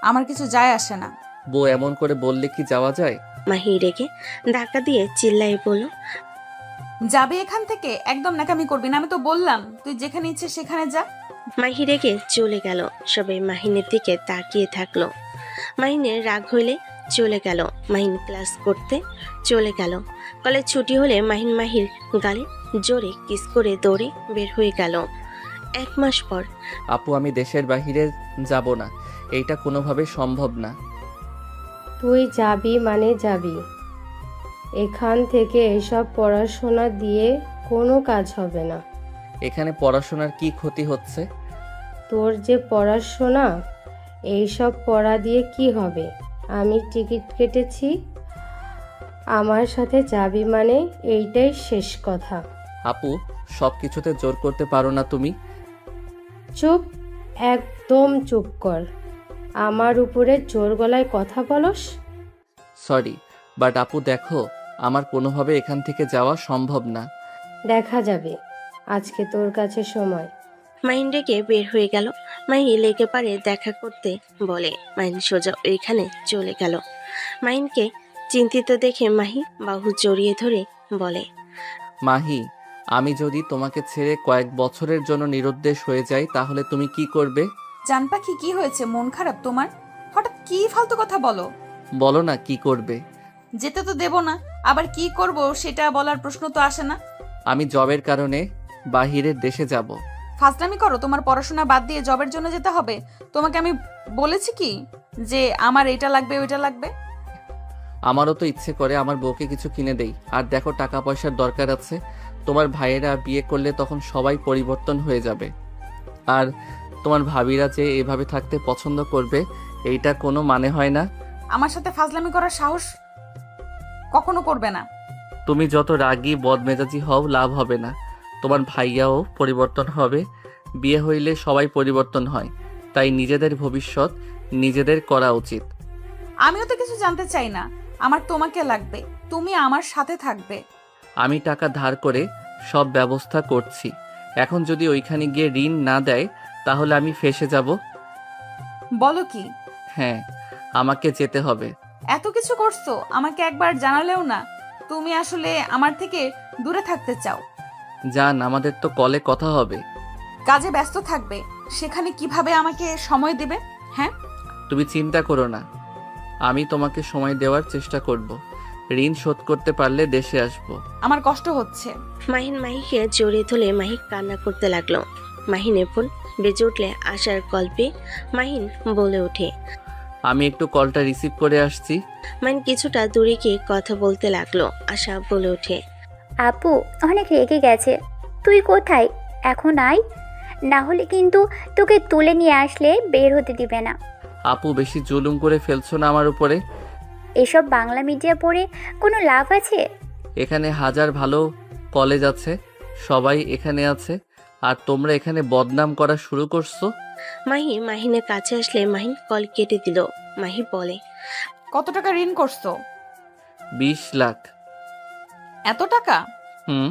আমার কিছু যায় আসে না। বউ এমন করে বললে কি যাওয়া যায়? মাহি রেগে ধাক্কা দিয়ে চিল্লাই বলল, যাবে এখান থেকে, একদম নাকামি করবি না, আমি তো বললাম তুই যেখানে ইচ্ছে সেখানে যা। মাহি রেগে চলে গেল। সবাই মাহিনের দিকে তাকিয়ে থাকলো। মাহিনের রাগ হইলে চলে গেল। মাহিন ক্লাস করতে চলে গেল। কলেজ ছুটি হলে মাহির গালে জোরে কিস করে দৌড়ে বের হয়ে গেল। 1 মাস পর, আপু আমি দেশের বাহিরে যাব না, এইটা কোনোভাবে সম্ভব না। তুই যাবি মানে যাবি, এখান থেকে এসব পড়াশোনা দিয়ে কোনো কাজ হবে না। এখানে পড়াশোনার কি ক্ষতি হচ্ছে? তোর যে পড়াশোনা, এইসব পড়া দিয়ে কি হবে? আমি টিকিট কেটেছি, আমার সাথে যাবি মানে এইটাই শেষ কথা। আপু সব কিছুতে জোর করতে পারো না তুমি। চুপ, একদম চুপ কর। আমার উপরে জোর গলায় কথা বলস? সরি, বাট আপু দেখো, আমার কোনোভাবে এখান থেকে যাওয়া সম্ভব না। দেখা যাবে, আজকে তোর কাছে সময়। মাহিন রেগে বের হয়ে গেল। মাহি লেগে পারে দেখা করতে বলে। মাহিন সোজা ওইখানে চলে গেল। মাহিনকে চিন্তিত দেখে মাহি বাহু জড়িয়ে ধরে বলে, মাহি, আমি যদি তোমাকে ছেড়ে কয়েক বছরের জন্য নিরুদ্দেশ হয়ে যাই তাহলে তুমি কি করবে? জান পাখি, কি হয়েছে? মন খারাপ তোমার? হঠাৎ কি ফালতু কথা বলো? বলো না কি করবে। যেতে তো দেব না, আবার কি করব সেটা বলার প্রশ্ন তো আসে না। আমি জবের কারণে বাহিরের দেশে যাব। ফাজলামি করো, তোমার পড়াশোনা বাদ দিয়ে জবের জন্য যেতে হবে? তোমাকে আমি বলেছি কি যে আমার এটা লাগবে ওইটা লাগবে? আমারও তো ইচ্ছে করে আমার বউকে কিছু কিনে দেই। আর দেখো টাকা পয়সার দরকার আছে, তোমার ভাইয়েরা বিয়ে করলে তখন সবাই পরিবর্তন হয়ে যাবে, আর তোমার ভাবিরা যে এভাবে থাকতে পছন্দ করবে এইটা কোনো মানে হয় না। আমার সাথে ফাজলামি করার সাহস কখনো করবে না। তুমি যত রাগী বদমেজাজি হও লাভ হবে না, তোমার ভাইয়াও পরিবর্তন হবে। বিয়ে হইলে সবাই পরিবর্তন হয়, তাই নিজেদের ভবিষ্যৎ নিজেদের করা উচিত। আমিও তো কিছু জানতে চাই না। আমার তোমাকে লাগবে, তুমি আমার সাথে থাকবে। আমি টাকা ধার করে সব ব্যবস্থা করছি। এখন যদি ওইখানে গিয়ে ঋণ না দেয় তাহলে আমি ফেঁসে যাব। বলো কি? হ্যাঁ, আমাকে যেতে হবে। এত কিছু করছো, আমাকে একবার জানালেও না। তুমি আসলে আমার থেকে দূরে থাকতে চাও। জান, আমাদের তো কলে কথা হবে। কাজে ব্যস্ত থাকবে, সেখানে কিভাবে আমাকে সময় দেবে? হ্যাঁ, তুমি চিন্তা করো না, আমি তোমাকে সময় দেওয়ার চেষ্টা করব। ঋণ শোধ করতে পারলে দেশে আসব। আমার কষ্ট হচ্ছে। মাহিন মাহিকে জড়িয়ে ধরে মাহি কান্না করতে লাগলো। মাহিনের ফোন বেজে উঠলে আশার গল্পে মাহিন বলে ওঠে। আমি একটু কলটা রিসিভ করে আসছি। মাহিন কিছুটা দূরে গিয়ে কথা বলতে লাগলো। আশা বলে ওঠে, আপু অনেক রেগে গেছে, তুই কোথায়? এখন আয়, না হলে কিন্তু তোকে তুলে নিয়ে আসলে বের হতে দিবে না। আপু, বেশি জুলুম করে ফেলছো না আমার উপরে? এসব বাংলা মিডিয়া পড়ে কোনো লাভ আছে? এখানে হাজার ভালো কলেজ আছে, সবাই এখানে আছে, আর তোমরা এখানে বদনাম করা শুরু করছো। মাহি মাহিনের কাছে আসলে মাহিন কল কেটে দিল। মাহি বলে, কত টাকা ঋণ করছো? 20 লাখ। এত টাকা? হুম।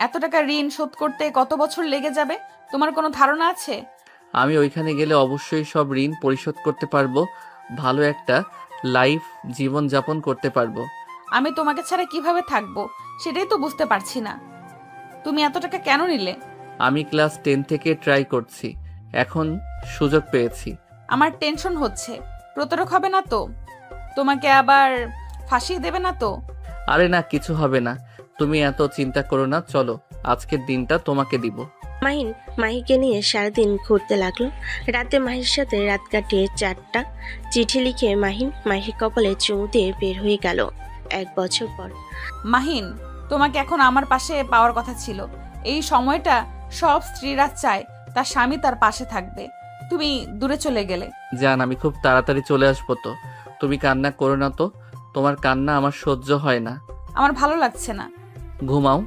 এত টাকা ঋণ শোধ করতে কত বছর লেগে যাবে তোমার কোনো ধারণা আছে? আমি ওইখানে গেলে অবশ্যই সব ঋণ পরিশোধ করতে পারবো, ভালো একটা লাইফ জীবন যাপন করতে পারবো। আমি তোমাকে ছাড়া কিভাবে থাকবো সেটাই তো বুঝতে পারছি না। তুমি এত টাকা কেন নিলে? আমি ক্লাস 10 থেকে ট্রাই করছি, এখন সুযোগ পেয়েছি। আমার টেনশন হচ্ছে, প্রতারক হবে না তো? তোমাকে আবার ফাঁসিয়ে দেবে না তো? আরে না, কিছু হবে না, তুমি এত চিন্তা করো না। চলো, আজকের দিনটা তোমাকে দিব। মাহিন মাহিকে নিয়ে সারাদিন ঘুরতে লাগলো। রাতে মাহির সাথে রাত কাটিয়ে 4টা চিঠি লিখে মাহিন মাহির কপালে চুমু দিয়ে বের হয়ে গেল। 1 বছর পর। মাহিন, তোমাকে এখন আমার পাশে পাওয়ার কথা ছিল। এই সময়টা সব স্ত্রীরা চায় তার স্বামী তার পাশে থাকবে, তুমি দূরে চলে গেলে। জান, আমি খুব তাড়াতাড়ি চলে আসবো তো, তুমি কান্না করো না তো, তোমার কান্না আমার সহ্য হয় না। আমার ভালো লাগছে না। ঘুমাও।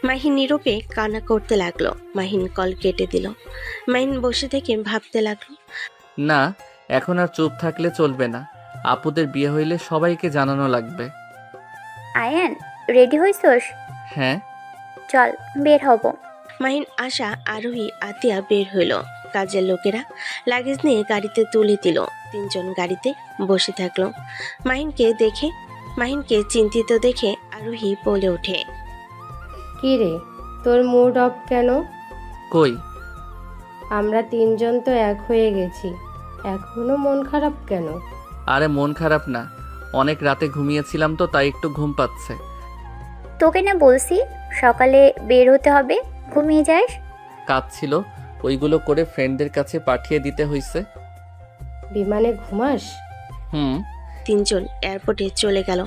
মাহিন নীরবে কান্না করতে লাগলো। মাহিন কল কেটে দিল। মাহিন বসে থেকে ভাবতে লাগলো। না, এখন আর চুপ থাকলে চলবে না, আপুদের বিয়ে হইলে সবাইকে জানানো লাগবে। আয়ান, রেডি হইছস? হ্যাঁ। চল বের হব। মাহিন, আশা, আরোহী, আতিয়া বের হইল। কাজের লোকেরা লাগেজ নিয়ে গাড়িতে তুলে দিল। 3 জন গাড়িতে বসে থাকলো। মাহিনকে চিন্তিত দেখে আরোহী বলে ওঠে, কি রে, তোর মুড অফ কেন? কই? আমরা 3 জন তো এক হয়ে গেছি, এখনো মন খারাপ কেন? আরে মন খারাপ না, অনেক রাতে ঘুমিয়েছিলাম তো তাই একটু ঘুম পাচ্ছে। তোকে না বলছি সকালে বের হতে হবে, ঘুমিয়ে যাস। কাজ ছিল, ওইগুলো করে ফ্রেন্ডদের কাছে পাঠিয়ে দিতে হইছে। বিমানে ঘুমাস? হুম। 3 জন এয়ারপোর্টে চলে গেল।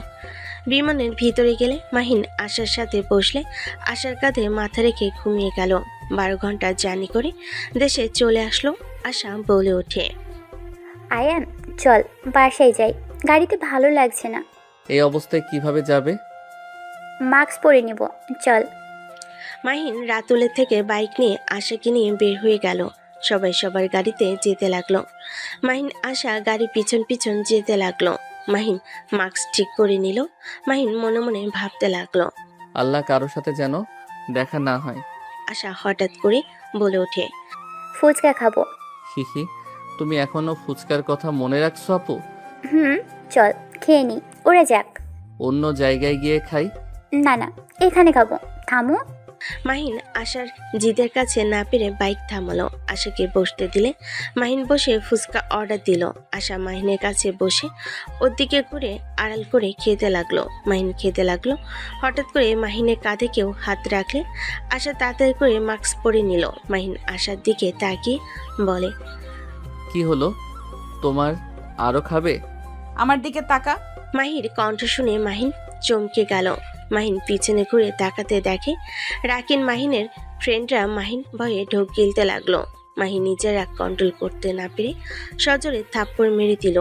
বিমানের ভিতরে গেলে মাহিন আশার সাথে বসলে আশার কাঁধে মাথা রেখে ঘুমিয়ে গেল। 12 ঘন্টা জার্নি করে দেশে চলে আসলো। আশা বলে ওঠে, আয়ান চল বাসায় যাই, গাড়িতে ভালো লাগছে না। এই অবস্থায় কিভাবে যাবে? মাস্ক পরে নিব, চল। মাহিন রাতুলের থেকে বাইক নিয়ে আশাকে নিয়ে বের হয়ে গেল। সবাই সবার গাড়িতে যেতে লাগলো। মাহিন আশা গাড়ি পিছন পিছন যেতে লাগলো। মাহিন মাস্ক ঠিক করে নিল। মাহিন মনে মনে ভাবতে লাগলো, আল্লাহ কারোর সাথে যেন দেখা না হয়। আশা হঠাৎ করে বলে ওঠে, ফুচকা খাবো। হিহি, তুমি এখনো ফুচকার কথা মনে রাখছো আপু? চল খেয়ে নি, ওরা যাক। অন্য জায়গায় গিয়ে খাই। না না, এখানে খাবো, থামো। মাহিন আশার জিদের কাছে না পেরে বাইক থামালো। আশাকে বসতে দিলে মাহিন বসে ফুচকা অর্ডার দিল। আশা মাহিনের কাছে বসে ওর দিকে ঘুরে আড়াল করে খেতে লাগলো। মাহিন খেতে লাগলো। হঠাৎ করে মাহিনের কাঁধে কেউ হাত রাখলে আশা তাড়াতাড়ি করে মাস্ক পরে নিল। মাহিন আশার দিকে তাকিয়ে বলে, কি হলো তোমার, আরো খাবে? আমার দিকে তাকা। মাহির কণ্ঠ শুনে মাহিন চমকে গেল। মাহিন পিছনে ঘুরে তাকাতে দেখে রাকিন মাহিনের ফ্রেন্ডরা মাহিন ভয়ে ঢোক গিলতে লাগলো। মাহি নিজের রাগ কন্ট্রোল করতে না পেরে সজোরে থাপ্পড় মেরে দিল।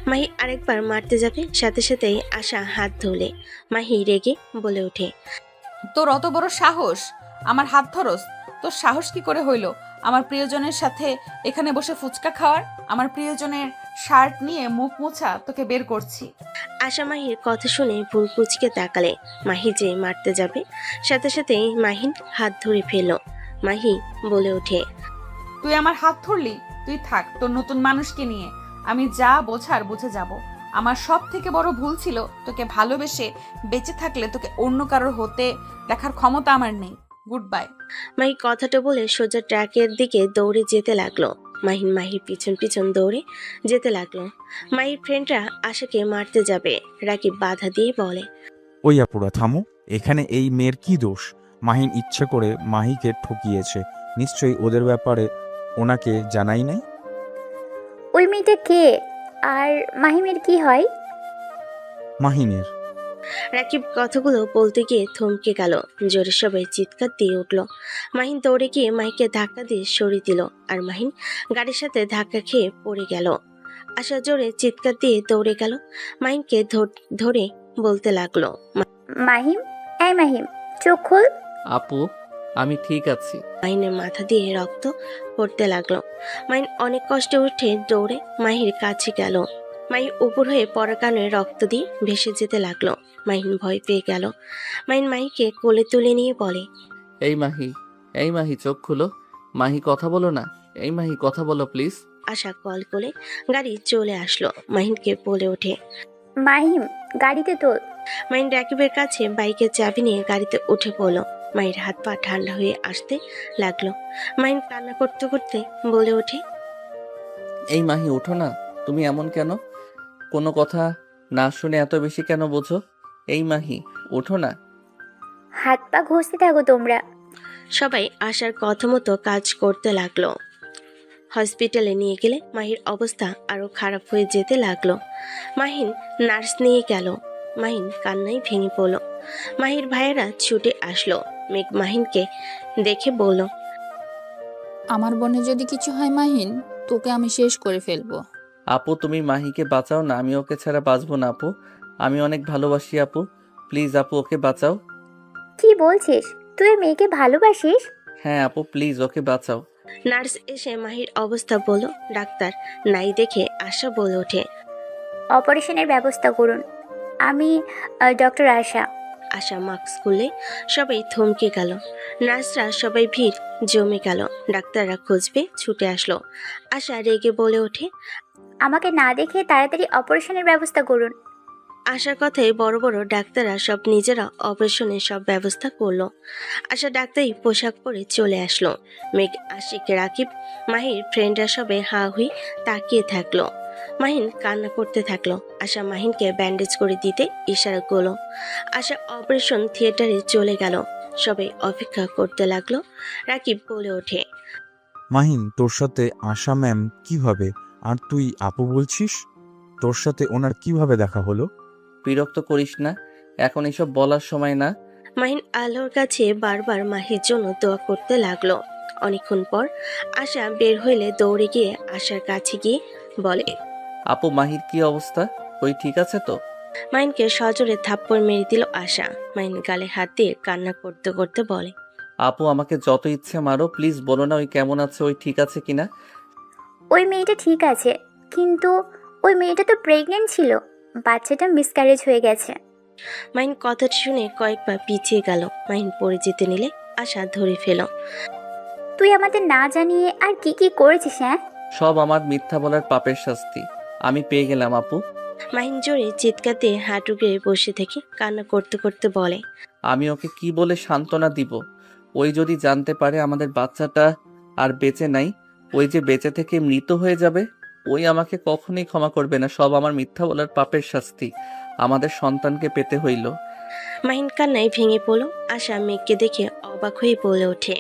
মাহি আরেকবার মারতে যাবে, সাথে সাথেই আশা হাত ধরলে। মাহি রেগে বলে ওঠে, তোর অত বড় সাহস, আমার হাত ধরস? তোর সাহস কি করে হইল আমার প্রিয়জনের সাথে এখানে বসে ফুচকা খাওয়ার? আমার প্রিয়জনের শার্ট নিয়ে মুখ মোছা তোকে বের করছি। আশা মাহির কথা শুনে ভুল কুচকে তাকালে। মাহি যে মারতে যাবে, সাথে সাথেই মাহিন হাত ধরে ফেলল। মাহি বলে ওঠে, তুই আমার হাত ধরলি? তুই থাক তোর নতুন মানুষকে নিয়ে, আমি যা বোঝার বুঝে যাব। আমার সব থেকে বড় ভুল ছিল তোকে ভালোবেসে বেঁচে থাকলে তোকে অন্য কারোর হতে দেখার ক্ষমতা আমার নেই। Good bye. মাহি কথাটা বলে সোজা ট্র্যাকের দিকে দৌড়ে যেতে লাগলো। মাহিন মাহির পিছন পিছন দৌড়ে যেতে লাগলো। মাহির ফ্রেন্ডরা আশাকে মারতে যাবে, রাকিব বাধা দিয়ে বলে, ওই আপুরা থামো, এখানে এই মেয়ের কি দোষ? মাহিন ইচ্ছে করে মাহিকে ঠকিয়েছে, নিশ্চয়ই ওদের ব্যাপারে ওনাকে জানাই নাই। ওই মেয়েটা কে? আর মাহিমের কি হয়? মাহিনের। রাকিব কথাগুলো বলতে গিয়ে থমকে গেল। জোরে সবাই চিৎকার দিয়ে উঠল। মাহিন দৌড়ে গিয়ে মাহিকে ধাক্কা দিয়ে সরিয়ে দিল, আর মাহিন গাড়ির সাথে ধাক্কা খেয়ে পড়ে গেল। আশা জোরে চিৎকার দিয়ে দৌড়ে গেল, মাহিনকে ধরে বলতে লাগলো, মাহিম, এই মাহিম, চোখ খোল। আপু আমি ঠিক আছি। মাহিনের মাথা দিয়ে রক্ত পড়তে লাগলো। মাহিন অনেক কষ্টে উঠে দৌড়ে মাহির কাছে গেল। মাহির উপর হয়ে পড়ার কারণে রক্ত দিয়ে ভেসে যেতে লাগলো। মাহিন ভয় পেয়ে গেল। মাহিন মাহিকে কোলে তুলে নিয়ে বলে, এই মাহি, এই মাহি চোখ খুলো। মাহি কথা বলো না, এই মাহি কথা বলো প্লিজ। আশা কল করে গাড়ি চলে আসলো। মাহিনকে বলে ওঠে, মাহিম, গাড়িতে তোল। মাহিন রাকিবের কাছে বাইকের চাবি নিয়ে গাড়িতে উঠে পড়লো। মাহির হাত পা ঠান্ডা হয়ে আসতে লাগলো। মাহিন কান্না করতে করতে বলে ওঠে, এই মাহি ওঠো না, তুমি এমন কেন? কোনো কথা না শুনে এত বেশি কেন বোঝো? এই মাহি ওঠো না। হাত পা ঘষতে থাকো তোমরা। সবাই আশার কথা মতো কাজ করতে লাগলো। হসপিটালে নিয়ে গেলে মাহির অবস্থা আরো খারাপ হয়ে যেতে লাগলো। মাহিন নার্স নিয়ে গেল। মাহিন কান্নায় ভেঙে পড়ল। মাহির ভাইয়েরা ছুটে আসলো। মেঘ মাহিনকে দেখে বলল, আমার বোনের যদি কিছু হয় মাহিন, তোকে আমি শেষ করে ফেলবো। আপু তুমি মাহিকে বাঁচাও না, আমি ওকে ছাড়া বাঁচবো না আপু। আমি অনেক ভালোবাসি আপু, প্লিজ আপু ওকে বাঁচাও। কি বলছিস? তুই ওই মেয়েকে ভালোবাসিস? হ্যাঁ আপু প্লিজ ওকে বাঁচাও। নার্স এসে মাহির অবস্থা বলল। ডাক্তার নাই দেখে আশা বলে ওঠে, অপারেশনের ব্যবস্থা করুন। আমি ডক্টর আশা। আশা মাস্ক খুলে সবাই থমকে গেল। নার্সরা সবাই ভিড় জমে গেল। ডাক্তাররা খুঁজবে ছুটে আসলো। আশা রেগে বলে ওঠে, আমাকে না দেখে তাড়াতাড়ি অপারেশনের ব্যবস্থা করুন। আশার কথায় বড় বড় ডাক্তাররা সব নিজেরা অপারেশনের সব ব্যবস্থা করলো। আশা ডাক্তারি পোশাক পরে চলে আসলো। মেঘ, আশিক, রাকিব, মাহির ফ্রেন্ডরা সবাই হা হুই তাকিয়ে থাকলো। মাহিন কান্না করতে থাকলো। আশা মাহিনকে ব্যান্ডেজ করে দিতে ইশারা করলো। আশা অপারেশন থিয়েটারে চলে গেল। সবাই অপেক্ষা করতে লাগলো। রাকিব বলে ওঠে, মাহিন, তোর সাথে আশা ম্যাম কিভাবে? আর তুই আপু বলছিস? তোর সাথে ওনার কিভাবে দেখা হলো? বিরক্ত করিস না, এখন এসব বলার সময় না। মাহিন আল্লাহর কাছে বারবার মাহির জন্য দোয়া করতে লাগলো। অনেকক্ষণ পর আশা বের হইলে দৌড়ে গিয়ে আশার কাছে গিয়ে বলে, আপু মাহির কি অবস্থা? ওই ঠিক আছে তো? মাহিনকে সজোরে থাপ্পড় মেরে দিল আশা। মাহিন গালে হাত দিয়ে কান্না করতে করতে বলে, আপু আমাকে যত ইচ্ছে মারো, প্লিজ বলো না ওই কেমন আছে, ওই ঠিক আছে কিনা। ওই মেয়েটা ঠিক আছে, কিন্তু ওই মেয়েটা তো প্রেগনেন্ট ছিল। বাচ্চাটা মিসক্যারেজ হয়ে গেছে। মাহিন কথাটা শুনে কয়েকবার পিছিয়ে গেল। মাহিন পড়ে যেতে নিলে আশা ধরে ফেল। তুই আমাদের না জানিয়ে আর কি কি করেছিস? হ্যাঁ, সব আমার মিথ্যা বলার পাপের শাস্তি আমি পেয়ে গেলাম আপু। মাহিন জোরে চিৎকার দিয়ে হাঁটু গেড়ে বসে থেকে কান্না করতে করতে বলে, আমি ওকে কি বলে সান্ত্বনা দিব? ওই যদি জানতে পারে আমাদের বাচ্চাটা আর বেঁচে নাই, ওই যে বেঁচে থেকে মৃত হয়ে যাবে, ওই আমাকে কখনোই ক্ষমা করবে না। সব আমার মিথ্যা বলার পাপের শাস্তি আমাদের সন্তানকে পেতে হইল। মাহিন কান্নায় ভেঙে পড়ল। আশা মেঘকে দেখে অবাক হয়ে বলে ওঠে,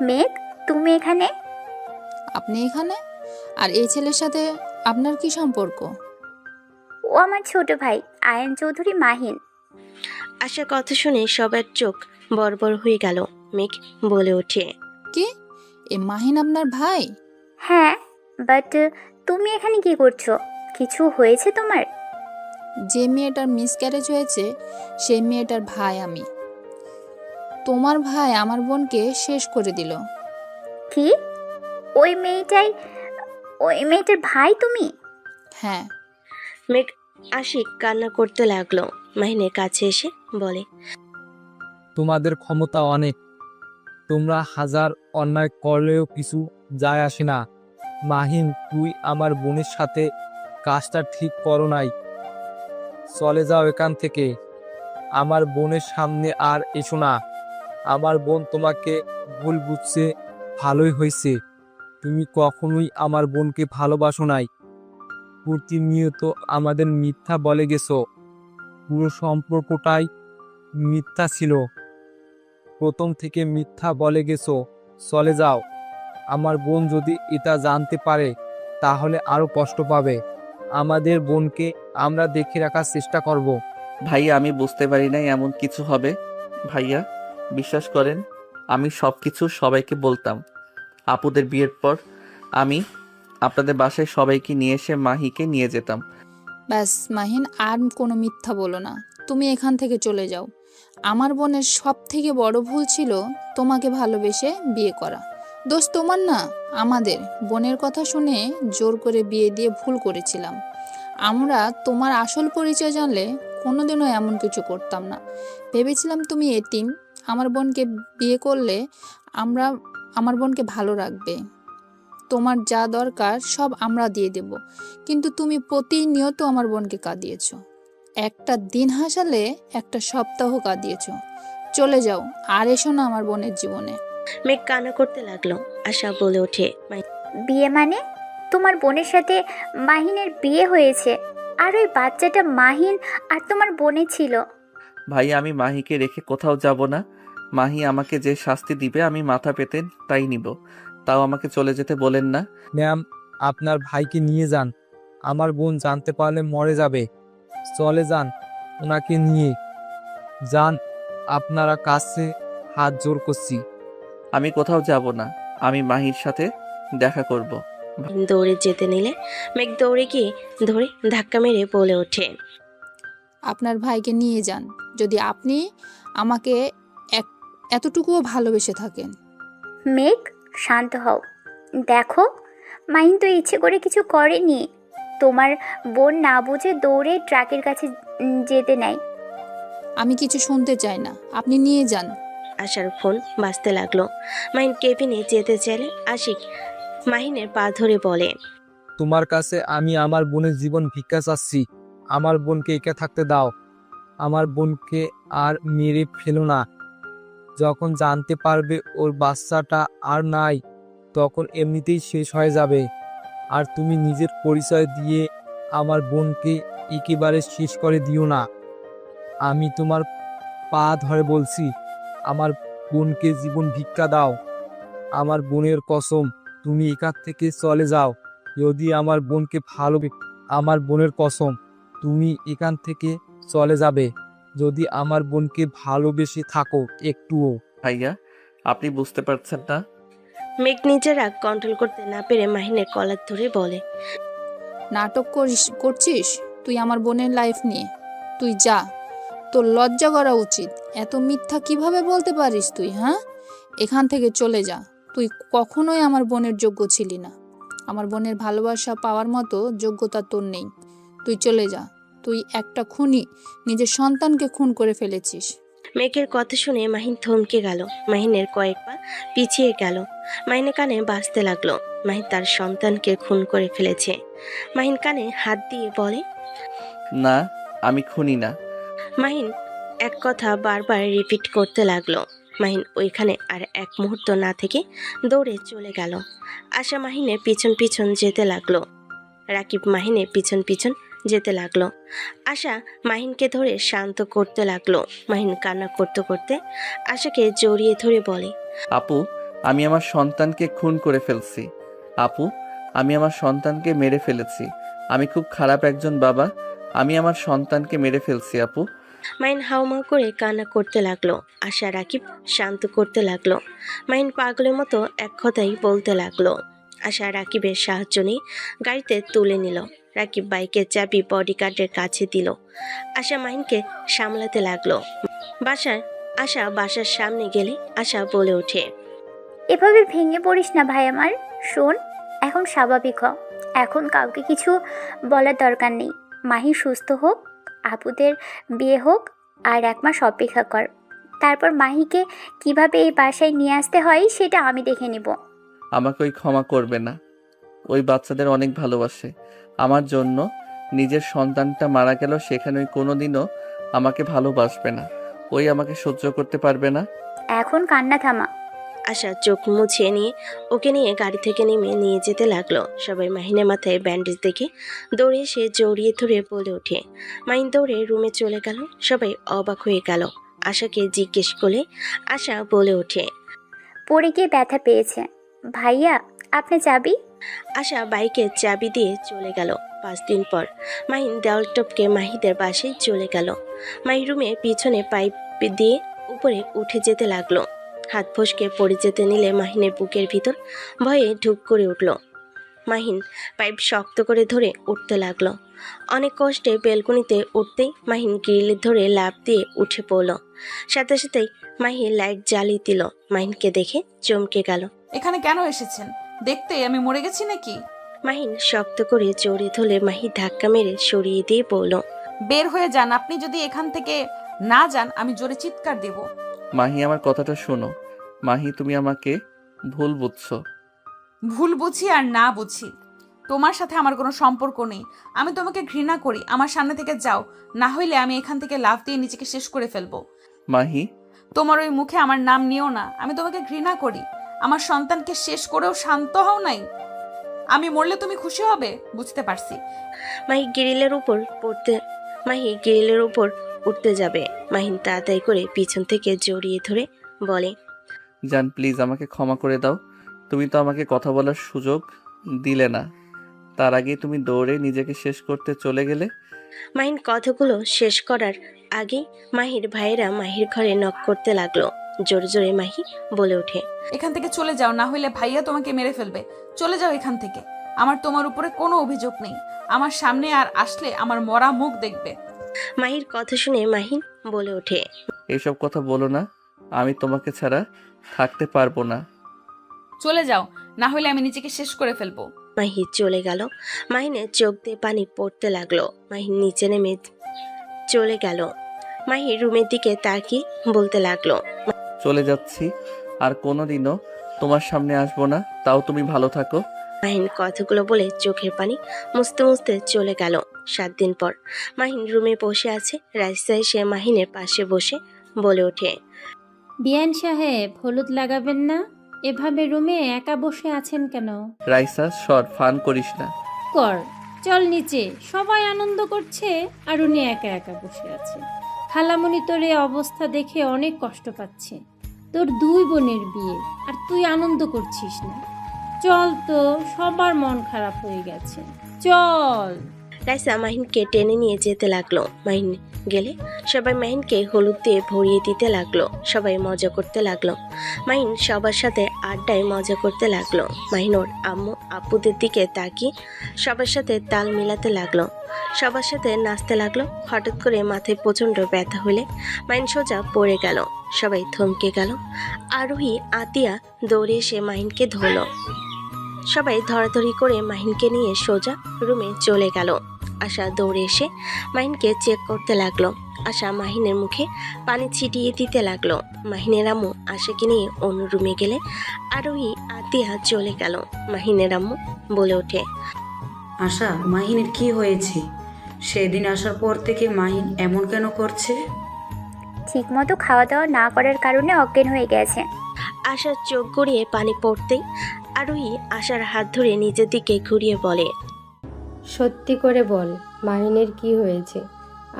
মেঘ, তুমি এখানে? আপনি এখানে? আর এই ছেলের সাথে আপনার কি সম্পর্ক? ও আমার ছোট ভাই আয়ান চৌধুরী মাহিন। আশার কথা শুনে সবার চোখ বড় হয়ে গেল। মেঘ বলে ওঠে, কি এ মাহিন আপনার ভাই? হ্যাঁ, বাট তুমি এখানে কি করছো? কিছু হয়েছে তোমার? যে মেয়েটার মিসক্যারেজ হয়েছে সেই মেয়েটার ভাই আমি। তোমার ভাই আমার বোনকে শেষ করে দিল। কি? ওই মেয়েটার ভাই তুমি? হ্যাঁ। মেঘ আশিক কান্না করতে লাগলো। মাহিনের কাছে এসে বলে, তোমাদের ক্ষমতা অনেক, তোমরা হাজার অন্যায় করলেও কিছু যায় আসে না। মাহিন, তুই আমার বোনের সাথে কাজটা ঠিক করো নাই, চলে যাও এখান থেকে। আমার বোনের সামনে আর এসো না। আমার বোন তোমাকে ভুল বুঝছে, ভালোই হয়েছে। তুমি কখনোই আমার বোনকে ভালোবাসো নাই, প্রতিনিয়ত আমাদের মিথ্যা বলে গেছো। পুরো সম্পর্কটাই মিথ্যা ছিল, প্রথম থেকে মিথ্যা বলে গেছো। চলে যাও। আমার বোন যদি এটা জানতে পারে তাহলে আরো কষ্ট পাবে। আমাদের বোনকে আমরা দেখে রাখার চেষ্টা করব। ভাইয়া আমি বুঝতে পারি নাই এমন কিছু হবে। ভাইয়া বিশ্বাস করেন, আমি সব কিছু সবাইকে বলতাম। আপুদের বিয়ের পর আমি আপনাদের বাসায় সবাইকে নিয়ে এসে মাহিকে নিয়ে যেতাম। ব্যাস মাহিন, আর কোনো মিথ্যা বলো না। তুমি এখান থেকে চলে যাও। আমার বোনের সব থেকে বড় ভুল ছিল তোমাকে ভালোবেসে বিয়ে করা। দোষ তোমার না, আমাদের। বোনের কথা শুনে জোর করে বিয়ে দিয়ে ভুল করেছিলাম। আমরা তোমার আসল পরিচয় জানলে কোনোদিনও এমন কিছু করতাম না। ভেবেছিলাম তুমি এতিম, আমার বোনকে বিয়ে করলে আমার বোনকে ভালো রাখবে, তোমার যা দরকার সব আমরা দিয়ে দেব। কিন্তু তুমি প্রতিনিয়ত আমার বোনকে কাঁদিয়েছ। একটা দিন হাসালে একটা সপ্তাহ কাঁদিয়েছ। চলে যাও, আর এসো না আমার বোনের জীবনে। মেঘ কান্না করতে লাগলো। আশা বলে ওঠে, বিয়ে মানে? তোমার বোনের সাথে মাহিনের বিয়ে হয়েছে, আর ওই বাচ্চাটা মাহিন আর তোমার বোনে ছিল। ভাইয়া আমি মাহিকে রেখে কোথাও যাব না। মাহি আমাকে যে শাস্তি দিবে আমি মাথা পেতে তাই নিব। তাও আমাকে চলে যেতে বলেন না। ম্যাম, আপনার ভাইকে নিয়ে যান। আমার বোন জানতে পারলে মরে যাবে। চলে যান, ওনাকে নিয়ে যান। আপনারা কাছে হাত জোর করছি। আমি কোথাও যাব না, আমি মাহির সাথে দেখা করব। দৌড়ে যেতে নিলে মেঘ দৌড়ে গিয়ে ধরে ধাক্কা মেরে বলে ওঠে, আপনার ভাইকে নিয়ে যান, যদি আপনি আমাকে এতটুকুও ভালোবেসে থাকেন। মেঘ, শান্ত হও। দেখো, মাহিন তো ইচ্ছে করে কিছু করেনি। তোমার বোন না বুঝে দৌড়ে ট্রাকের কাছে যেতে নাই। আমি কিছু শুনতে চাই না, আপনি নিয়ে যান। আশার ফোন বাজতে লাগলো। মাহিন কেবিনে যেতে চাইলে আশিক মাহিনের পা ধরে বলে, তোমার কাছে আমি আমার বোনের জীবন ভিক্ষা চাচ্ছি। আমার বোনকে একা থাকতে দাও। আমার বোনকে আর মেরে ফেলো না। যখন জানতে পারবে ওর বাচ্চাটা আর নাই, তখন এমনিতেই শেষ হয়ে যাবে। আর তুমি নিজের পরিচয় দিয়ে আমার বোনকে একেবারে শেষ করে দিও না। আমি তোমার পা ধরে বলছি, আমার বোনকে জীবন ভিক্ষা দাও। আমার বোনের কসম, তুমি এখান থেকে চলে যাও। যদি আমার বোনকে আমার বোনের কসম, তুমি এখান থেকে চলে যাবে যদি আমার বোনকে ভালোবেসে থাকো একটুও। ভাইয়া আপনি বুঝতে পারছেন না। মেঘ নিজের রাগ কন্ট্রোল করতে না পেরে মাহিনের কলার ধরে বলে, নাটক করছিস তুই আমার বোনের লাইফ নিয়ে? তুই যা, তোর লজ্জা করা উচিত। এত মিথ্যা কিভাবে বলতে পারিস তুই? হ্যাঁ, এখান থেকে চলে যা। তুই কখনোই আমার বোনের যোগ্য ছিলি না। আমার বোনের ভালোবাসা পাওয়ার মতো যোগ্যতা তোর নেই। তুই চলে যা। তুই একটা খুনি, নিজের সন্তানকে খুন করে ফেলেছিস। মেঘের কথা শুনে মাহিন থমকে গেল। মাহিনের কয়েক পা পিছিয়ে গেল। মাহিনের কানে বাজতে লাগলো, মাহিন তার সন্তানকে খুন করে ফেলেছে। মাহিন কানে হাত দিয়ে বলে, না আমি খুনি না। মাহিন এক কথা বারবার রিপিট করতে লাগলো। মাহিন ওইখানে আর এক মুহূর্ত না থেকে দৌড়ে চলে গেল। আশা মাহিনের পিছন পিছন যেতে লাগলো। রাকিব মাহিনের পিছন পিছন যেতে লাগলো। আশা মাহিনকে ধরে শান্ত করতে লাগলো। মাহিন কান্না করতে করতে আশাকে জড়িয়ে ধরে বলে, আপু আমি আমার সন্তানকে খুন করে ফেলছি। আপু আমি আমার সন্তানকে মেরে ফেলেছি। আমি খুব খারাপ একজন বাবা। আমি আমার সন্তানকে মেরে ফেলছি আপু। মাহিন হাউমাউ করে কান্না করতে লাগলো। আশা রাকিব শান্ত করতে লাগলো। মাহিন পাগলের মতো এক কথাই বলতে লাগলো। আশা রাকিবের সাহায্য নিয়ে গাড়িতে তুলে নিল। রাকিব বাইকের চাবি বডিগার্ডের কাছে দিল। আশা মাহিনকে সামলাতে লাগলো। বাসার সামনে গেলে আশা বলে ওঠে, এভাবে ভেঙে পড়িস না ভাই আমার। শোন, এখন স্বাভাবিক হ। এখন কাউকে কিছু বলার দরকার নেই। মাহি সুস্থ হোক, আপুদের বিয়ে হোক, আর 1 মাস অপেক্ষা কর। তারপর মাহিকে কিভাবে এই বাসায় নিয়ে আসতে হয় সেটা আমি দেখে নিব। আমাকে ওই ক্ষমা করবে না। ওই বাচ্চাদের অনেক ভালোবাসে। আমার জন্য নিজের সন্তানটা মারা গেল, সেখানে ওই কোনোদিনও আমাকে ভালোবাসবে না। ওই আমাকে সহ্য করতে পারবে না। এখন কান্না থামা। আশা চোখ মুছিয়ে নিয়ে ওকে নিয়ে গাড়ি থেকে নেমে নিয়ে যেতে লাগলো। সবাই মাহিনের মাথায় ব্যান্ডেজ দেখে দৌড়ে এসে জড়িয়ে ধরে বলে ওঠে। মাহিন দৌড়ে রুমে চলে গেল। সবাই অবাক হয়ে গেল। আশাকে জিজ্ঞেস করলে আশা বলে ওঠে, পড়ে গিয়ে ব্যথা পেয়েছে। ভাইয়া, আপনি যাবি? আশা বাইকের চাবি দিয়ে চলে গেল। 5 দিন পর মাহিন দেওয়াল টপকে মাহিদের বাসায় চলে গেল। মাহি রুমে পিছনে পাইপ দিয়ে উপরে উঠে যেতে লাগলো। হাত ফসকে পড়ে যেতে নিলে মাহিনের বুকের ভিতর ভয়ে ঢুক করে উঠল। মাহিন পাইপ শক্ত করে ধরে উঠতে লাগলো। অনেক কষ্টে বেলকনিতে উঠতেই মাহিন গ্রিল ধরে লাফ দিয়ে উঠে পড়ল। সাথে সাথেই মাহি লাইট জ্বালিয়ে দিল। মাহিনকে দেখে চমকে গেল। এখানে কেন এসেছেন? দেখতে আমি মরে গেছি নাকি? মাহিন শক্ত করে জড়িয়ে ধরে মাহি ধাক্কা মেরে সরিয়ে দিয়ে বলল, বের হয়ে যান। আপনি যদি এখান থেকে না যান আমি জোরে চিৎকার দেব। মাহি, আমার কথাটা শোনো। মাহি, তুমি আমাকে ভুল বুঝছো। ভুল বুঝি আর না বুঝি, তোমার সাথে আমার কোনো সম্পর্ক নেই। আমি তোমাকে ঘৃণা করি। আমার সামনে থেকে যাও, না হইলে আমি এখান থেকে লাফ দিয়ে নিজেকে শেষ করে ফেলবো। মাহি, তোমার ওই মুখে আমার নাম নিও না। আমি তোমাকে ঘৃণা করি। আমার সন্তানকে শেষ করেও শান্ত হও নাই। আমি মরলে তুমি খুশি হবে, বুঝতে পারছি। মাহি গ্রিলের উপর উঠতে যাবে। মাহিন তাড়াতাড়ি করে পিছন থেকে জড়িয়ে ধরে বলে, জান প্লিজ আমাকে ক্ষমা করে দাও। তুমি তো আমাকে কথা বলার সুযোগ দিলে না। তার আগে তুমি দৌড়ে নিজেকে শেষ করতে চলে গেলে। মাহিন কথাগুলো শেষ করার আগেই মাহির ভাইয়েরা মাহির ঘরে নক করতে লাগলো। জোরে জোরে মাহি বলে ওঠে, এখান থেকে চলে যাও, না হইলে ভাইয়া তোমাকে মেরে ফেলবে। চলে যাও এখান থেকে। আমার তোমার উপরে কোনো অভিযোগ নেই। আমার সামনে আর আসলে আমার মরা মুখ দেখবে। মাহির কথা শুনে মাহিন বলে ওঠে, এইসব কথা বলো না। আমি তোমাকে ছাড়া থাকতে পারবো না। চলে যাও, না হইলে আমি নিজেকে শেষ করে ফেলবো। মাহি চলে গেল। মাহিনের চোখ দিয়ে পানি পড়তে লাগলো। মাহিন নিচে নেমে চলে গেল। মাহি রুমের দিকে তাকিয়ে বলতে লাগলো, চলে যাচ্ছি, আর কোনোদিনও তোমার সামনে আসবো না। তাও তুমি ভালো থাকো। মাহিন কথাগুলো বলে চোখের পানি মুছতে মুছতে চলে গেল। 7 দিন পর মাহিন রুমে বসে আছে। রাইসা এসে মাহিনের পাশে বসে বলে ওঠে, বিয়ান সাহেব, হলুদ লাগাবেন না? এভাবে রুমে একা বসে আছেন কেন? রাইসা, সর, ফান করিস না। কর, চল নিচে, সবাই আনন্দ করছে আর উনি একা একা বসে আছে। খালামণি তোর এই অবস্থা দেখে অনেক কষ্ট পাচ্ছে। তোর 2 বোনের বিয়ে আর তুই আনন্দ করছিস না। চল তো, সবার মন খারাপ হয়ে গেছে, চল। রাইসা মাহিনকে টেনে নিয়ে যেতে লাগলো। মাহিন গেলে সবাই মাহিনকে হলুদ দিয়ে ভরিয়ে দিতে লাগলো। সবাই মজা করতে লাগলো। মাহিন সবার সাথে আড্ডায় মজা করতে লাগলো। মাহিন ওর আম্মু আপুদের দিকে তাকিয়ে সবার সাথে তাল মিলাতে লাগলো। সবার সাথে নাচতে লাগলো। হঠাৎ করে মাথায় প্রচণ্ড ব্যথা হলে মাহিন সোজা পড়ে গেল। সবাই থমকে গেল। আরোহী আতিয়া দৌড়ে এসে মাহিনকে ধরলো। সবাই ধরাধরি করে মাহিনকে নিয়ে সোজা রুমে চলে গেল। আশা দৌড়ে এসে মাহিনকে চেক করতে লাগলো। আশা মাহিনের মুখে পানি ছিটিয়ে দিতে লাগলো। মাহিনের আম্মু আশাকে নিয়ে অন্য রুমে গেলে আরোহী আতিয়া চলে গেল। মাহিনের আম্মু বলে ওঠে, আশা, মাহিনের কি হয়েছে? সেদিন আসার পর থেকে মাহিন এমন কেন করছে? ঠিকমতো খাওয়া দাওয়া না করার কারণে অজ্ঞান হয়ে গেছে। আশার চোখ গড়িয়ে পানি পড়তেই আরোহী আশার হাত ধরে নিজের দিকে ঘুরিয়ে বলে, সত্যি করে বল, মাহিনের কি হয়েছে?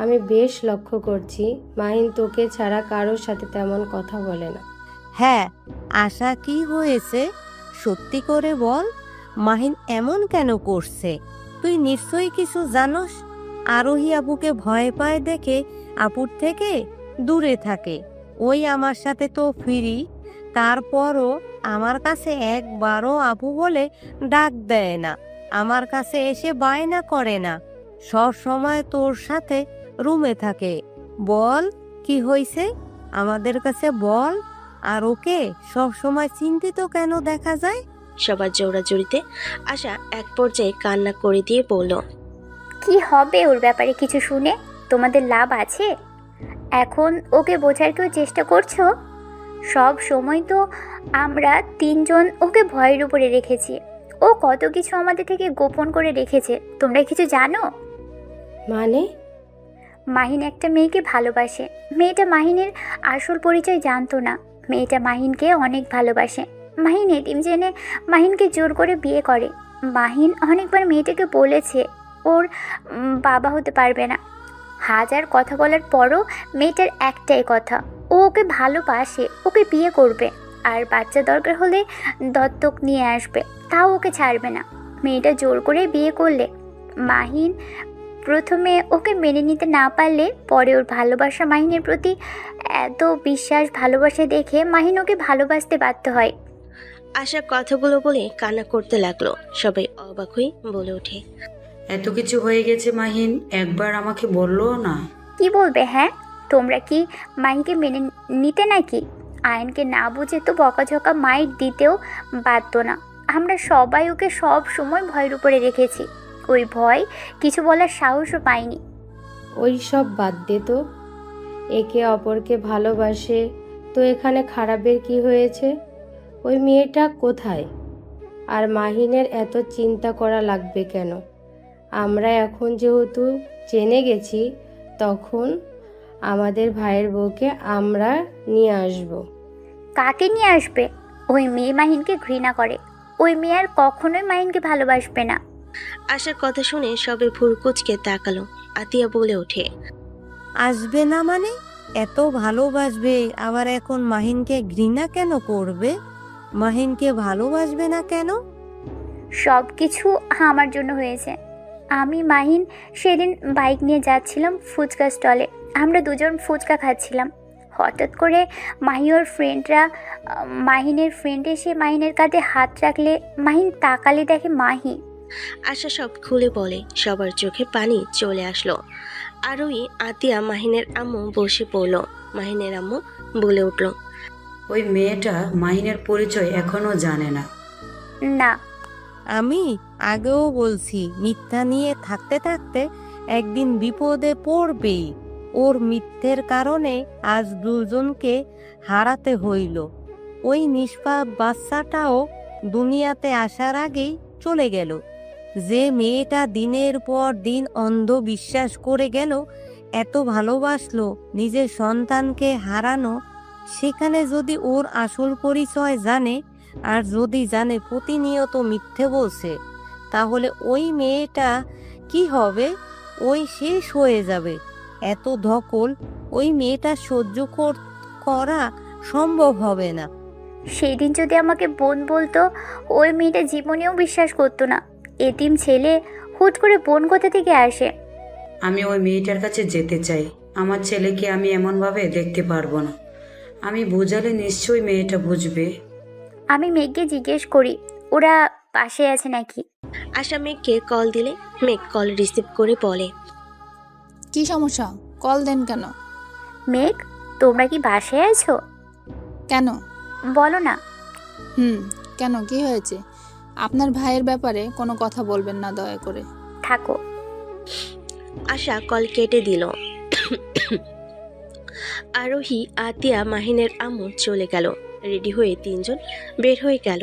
আমি বেশ লক্ষ্য করছি মাহিন তোকে ছাড়া কারোর সাথে তেমন কথা বলে না। হ্যাঁ, আশা, কি হয়েছে সত্যি করে বল। মাহিন এমন কেন করছে? তুই নিশ্চয়ই কিছু জানোস। আরোহী আপুকে ভয় পায় দেখে আপুর থেকে দূরে থাকে। ওই আমার সাথে তো ফ্রি, তারপরও আমার কাছে একবারও আপু বলে ডাক দেয় না। আমার কাছে এসে বায়না করে না। সব সময় তোর সাথে রুমে থাকে। বল, কি হয়েছে আমাদের কাছে বল। আর ওকে সব সময় চিন্তিত কেন দেখা যায়? সবার জোড়াজুড়িতে আশা এক পর্যায়ে কান্না করে দিয়ে বলল, কি হবে ওর ব্যাপারে কিছু শুনে? তোমাদের লাভ আছে? এখন ওকে বোঝার কেউ চেষ্টা করছো? সব সময় তো আমরা তিনজন ওকে ভয়ের উপরে রেখেছি। ও কত কিছু আমাদের থেকে গোপন করে রেখেছে, তোমরা কিছু জানো? মানে? মাহিন একটা মেয়েকে ভালোবাসে। মেয়েটা মাহিনের আসল পরিচয় জানতো না। মেয়েটা মাহিনকে অনেক ভালোবাসে। মাহিন এতিম জেনে মাহিনকে জোর করে বিয়ে করে। মাহিন অনেকবার মেয়েটাকে বলেছে ওর বাবা হতে পারবে না। হাজার কথা বলার পরও মেয়েটার একটাই কথা, ও ওকে ভালোবাসে, ওকে বিয়ে করবে, আর বাচ্চা দরকার হলে দত্তক নিয়ে আসবে, তাও ওকে ছাড়বে না। মেয়েটা জোর করে বিয়ে করলে মাহিন প্রথমে ওকে মেনে নিতে না পারলে পরে ওর ভালোবাসা মাহিনের প্রতি এত বিশ্বাস ভালোবাসা দেখে মাহিন ওকে ভালোবাসতে বাধ্য হয়। আশা কথাগুলো বলে কান্না করতে লাগলো। সবাই অবাক হয়ে বলে ওঠে, এত কিছু হয়ে গেছে মাহিন একবার আমাকে বললো না? কি বলবে? হ্যাঁ, তোমরা কি মাহিনকে মেনে নিতে নাকি? আয়নকে না বুঝে তো বকাঝকা মাইর দিতেও বাধ্য না। আমরা সবাই ওকে সব সময় ভয়ের উপরে রেখেছি। ওই ভয় কিছু বলার সাহসও পাইনি। ওই সব বাদ দে তো। একে অপরকে ভালোবাসে তো এখানে খারাপের কি হয়েছে? ওই মেয়েটা কোথায়? আর মাহিনের এত চিন্তা করা লাগবে কেন? আমরা এখন যেহেতু জেনে গেছি, তখন আমাদের ভাইয়ের বউকে আমরা নিয়ে আসব। কাকে নিয়ে আসবে? ওই মেয়ে মাহিনকে ঘৃণা করে। ওই মেয়ে আর কখনোই মাহিনকে ভালোবাসবে না। আশার কথা শুনে সবে ভুরকুচকে তাকালো। আতিয়া বলে ওঠে, আসবে না মানে? এত ভালোবাসবে আবার এখন মাহিনকে ঘৃণা কেন করবে? মাহিনকে ভালোবাসবে না কেন? সব কিছু আমার জন্য হয়েছে। আমি মাহিন সেদিন বাইক নিয়ে যাচ্ছিলাম ফুচকা স্টলে। আমরা দুজন ফুচকা খাচ্ছিলাম। হঠাৎ করে ওর ফ্রেন্ডরা মাহিনের ফ্রেন্ড এসে মাহিনের কাঁধে হাত রাখলে মাহিন তাকালে দেখে মাহি। আশা সব খুলে বলে। সবার চোখে পানি চলে আসলো। আরোই আতিয়া মাহিনের আম্মু বসে পড়ল। মাহিনের আম্মু বলে উঠল, ওই মেয়েটা মাহিনের পরিচয় এখনো জানে না। না, আমি আগেও বলছি, মিথ্যা নিয়ে থাকতে থাকতে একদিন বিপদে পড়বেই। ওর মিথ্যের কারণে আজ দুজনকে হারাতে হইল। ওই নিষ্পাপ বাচ্চাটাও দুনিয়াতে আসার আগেই চলে গেল। যে মেয়েটা দিনের পর দিন অন্ধ বিশ্বাস করে গেল, এত ভালোবাসলো, নিজের সন্তানকে হারানো, সেখানে যদি ওর আসল পরিচয় জানে, আর যদি জানে প্রতিনিয়ত মিথ্যে বলছে, তাহলে ওই মেয়েটা কি হবে? ওই শেষ হয়ে যাবে। এত ধকল ওই মেয়েটা সহ্য করা সম্ভব হবে না। সেই দিন যদি আমাকে বোন বলতো, ওই মেয়েটা জীবনেও বিশ্বাস করতো না। এতিম ছেলে হুট করে বোন কোথা থেকে আসে? আমি ওই মেয়েটার কাছে যেতে চাই। আমার ছেলেকে আমি এমনভাবে দেখতে পারবো না। আমি বোঝালে নিশ্চয়ই মেয়েটা বুঝবে। আমি মেঘকে জিজ্ঞেস করি ওরা পাশে আছে নাকি। আশা মেঘকে কল দিলে মেঘ কল রিসিভ করে বলে, কি সমস্যা? কল দেন কেন? মেঘ, তোমরা কি বাসায় আছো? কেন? বলো না। কেন, কি হয়েছে? আপনার ভাইয়ের ব্যাপারে কোনো কথা বলবেন না দয়া করে। থাকো। আশা কল কেটে দিল। আরোহী, আতিয়া, মাহিনের আম্মু চলে গেল। রেডি হয়ে তিনজন বের হয়ে গেল।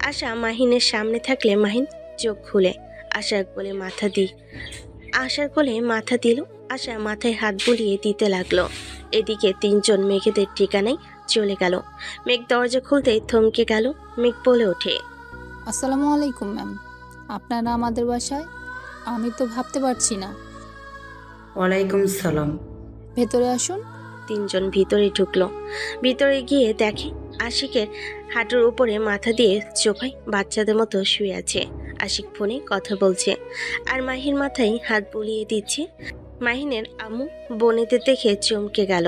আশা মাহিনের সামনে থাকলে মাহিন চোখ খুলে আশার কোলে মাথা দিল। আশা মাথায় হাত বুলিয়ে দিতে লাগলো। এদিকে তিনজন মেঘেদের ঠিকানায় চলে গেল। মেঘ দরজা খুলতেই থমকে গেল। মেঘ বলে ওঠে, আসসালামু আলাইকুম ম্যাম, আপনারা আমাদের বাসায়? আমি তো ভাবতে পারছি না। ওয়ালাইকুম সালাম। ভেতরে আসুন। তিনজন ভিতরে ঢুকলো। ভিতরে গিয়ে দেখে আশিকের হাঁটুর উপরে মাথা দিয়ে সোফায় বাচ্চাদের মতো শুয়ে আছে। আশিক ফোনে কথা বলছে আর মাহির মাথায় হাত বুলিয়ে দিচ্ছে। মাহিনের আম্মু বোনেদের দেখে চমকে গেল।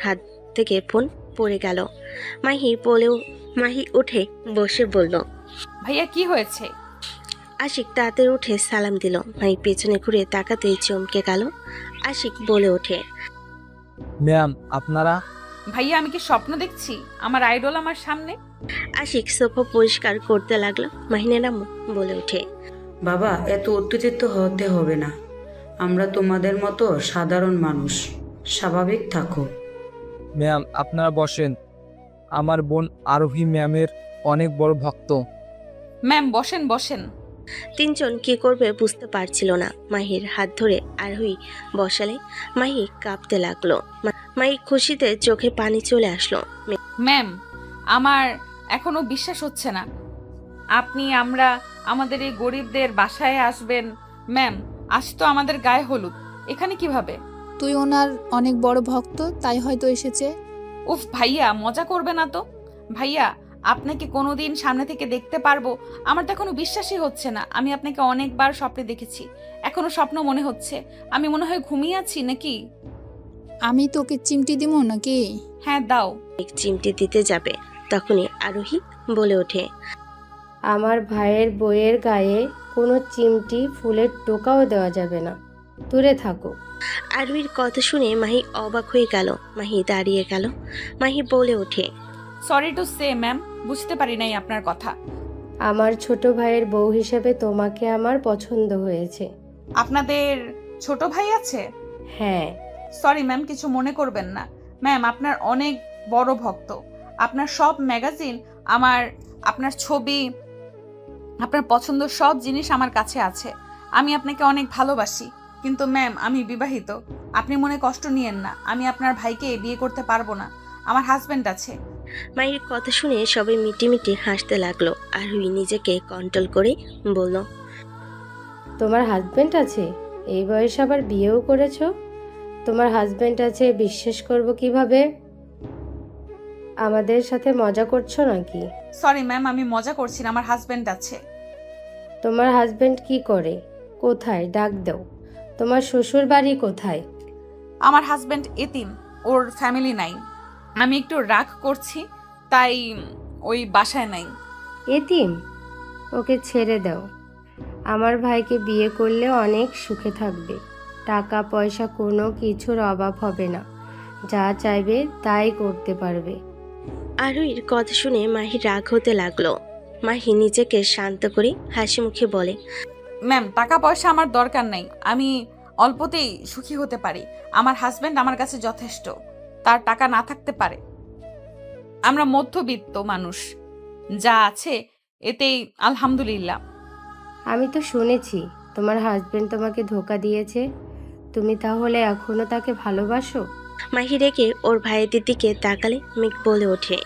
হাত থেকে ফোন পড়ে গেল। মাহি উঠে বসে বলল, ভাইয়া কি হয়েছে? আশিক তাড়াতাড়ি উঠে সালাম দিল। মাহি পেছনে ঘুরে তাকাতেই চমকে গেল। আশিক বলে ওঠে, ম্যাম আপনারা? ভাইয়া আমি কি স্বপ্ন দেখছি? আমার আইডল আমার সামনে। আশিক সোফা পরিষ্কার করতে লাগলো। মাহিনের আম্মু বলে ওঠে, বাবা, এত উত্তেজিত হতে হবে না। আমরা তোমাদের মতো সাধারণ মানুষ, স্বাভাবিক থাকো। ম্যাম, আপনারা বসেন। আমার বোন আরোহী ম্যামের অনেক বড় ভক্ত। ম্যাম বসেন বসেন। তিনজন কি করবে বুঝতে পারছিল না। মাহির হাত ধরে আরোহী বসালে মাহি কাঁপতে লাগলো। মাহি খুশিতে চোখে পানি চলে আসলো। ম্যাম আমার এখনো বিশ্বাস হচ্ছে না আপনি আমাদের এই গরিবদের বাসায় আসবেন। ম্যাম আজ তো আমাদের গায়ে হলুদ, এখানে কিভাবে? তুই ওনার অনেক বড় ভক্ত, তাই হয়তো এসেছে। উফ ভাইয়া, মজা করবে না তো। ভাইয়া আপনাকে কোনোদিন সামনে থেকে দেখতে পারবো? আমার তো এখনো বিশ্বাসই হচ্ছে না। আমি আপনাকে অনেকবার স্বপ্নে দেখেছি, এখনো স্বপ্ন মনে হচ্ছে। আমি মনে হয় ঘুমিয়ে আছি নাকি? আমি তোকে চিমটি দিব নাকি? হ্যাঁ দাও। চিমটি দিতে যাবে, তখনই আরোহী বলে ওঠে, আমার ভাইয়ের বইয়ের গায়ে কোনো চিমটি ফুলের টোকাও দেওয়া যাবে না, দূরে থাকো। আরোহীর কথা শুনে মাহি অবাক হয়ে গেল। মাহি দাঁড়িয়ে গেল। মাহি বলে ওঠে, সরি টু সে ম্যাম, বুঝতে পারি নাই আপনার কথা। আমার ছোট ভাইয়ের বউ হিসেবে তোমাকে আমার পছন্দ হয়েছে। আপনাদের ছোট ভাই আছে? হ্যাঁ। সরি ম্যাম, কিছু মনে করবেন না। ম্যাম আপনার অনেক বড় ভক্ত। আপনার সব ম্যাগাজিন, আপনার ছবি, আপনার পছন্দ সব জিনিস আমার কাছে আছে। আমি আপনাকে অনেক ভালোবাসি। কিন্তু ম্যাম আমি বিবাহিত, আপনি মনে কষ্ট নিয়েন না। আমি আপনার ভাইকে বিয়ে করতে পারবো না, আমার হাজবেন্ড আছে। মায়ের কথা শুনে সবাই মিটিমিটি হাসতে লাগলো। আরোহী নিজেকে কন্ট্রোল করে বলল, তোমার হাজবেন্ড আছে? এই বয়সে আবার বিয়েও করেছো? তোমার হাজবেন্ড আছে বিশ্বাস করব কিভাবে? আমাদের সাথে মজা করছো নাকি? সরি ম্যাম, আমি মজা করছি না, আমার হাজবেন্ড আছে। তোমার হাজবেন্ড কি করে? কোথায়? ডাক দাও। তোমার শ্বশুর বাড়ি কোথায়? আমার হাজবেন্ড এতিম, ওর ফ্যামিলি নাই। আমি একটু রাগ করছি তাই ওই বাসায় নাই। এতিম? ওকে ছেড়ে দাও। আমার ভাইকে বিয়ে করলে অনেক সুখে থাকবে। টাকা পয়সা কোনো কিছুর অভাব হবে না, যা চাইবে তাই করতে পারবে। আরোহীর কথা শুনে মাহি রাগ হতে লাগলো। মাহি নিজেকে শান্ত করে হাসি মুখে বলে, ম্যাম টাকা পয়সা আমার দরকার নাই, আমি অল্পতেই সুখী হতে পারি। আমার হাজবেন্ড আমার কাছে যথেষ্ট। তার টাকা না থাকতে পারে, আমরা মধ্যবিত্ত মানুষ, যা আছে এতেই আলহামদুলিল্লাহ। আমি তো শুনেছি তোমার হাজবেন্ড তোমাকে ধোকা দিয়েছে। তুমি তাহলে এখনো তাকে ভালোবাসো? মাহি রেগে ওর ভাইয়ের দিকে তাকালে মেঘ বলে ওঠে,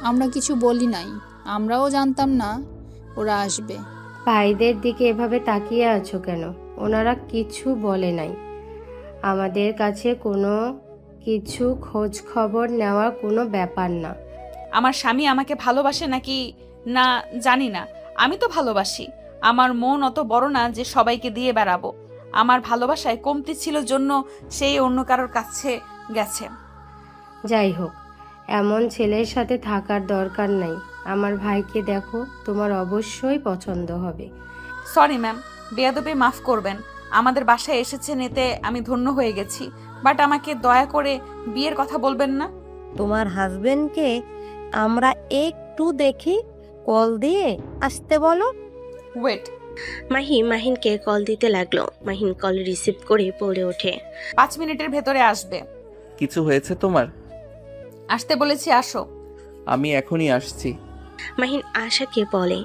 আমরা কিছু বলি নাই, আমরাও জানতাম না ওরা আসবে। ভাইদের দিকে এভাবে তাকিয়ে আছো কেন? ওনারা কিছু বলে নাই। আমাদের কাছে কোনো কিছু খোঁজ খবর নেওয়ার কোনো ব্যাপার না। আমার স্বামী আমাকে ভালোবাসে নাকি না জানি না, আমি তো ভালোবাসি। আমার মন অত বড় না যে সবাইকে দিয়ে বেড়াবো। আমার ভালোবাসায় কমতি ছিল জন্য সেই অন্য কারোর কাছে গেছে। যাই হোক, এমন ছেলের সাথে থাকার দরকার নাই। আমার ভাইকে দেখো, তোমার অবশ্যই পছন্দ হবে। সরি ম্যাম, বেয়াদবি মাফ করবেন। আমাদের বাসায় এসেছেন এতে আমি ধন্য হয়ে গেছি, বাট আমাকে দয়া করে বিয়ের কথা বলবেন না। তোমার হাজবেন্ডকে আমরা একটু দেখি, কল দিয়ে আসতে বলো। ওয়েট। মাহি মাহিনকে কল দিতে লাগলো। মাহিন কল রিসিভ করে বলে ওঠে, 5 মিনিটের ভেতরে আসবে। কিছু হয়েছে তোমার? আসতে বলেছি, আসো। আমি এখনই আসছি। মাহিন আশাকে বলে,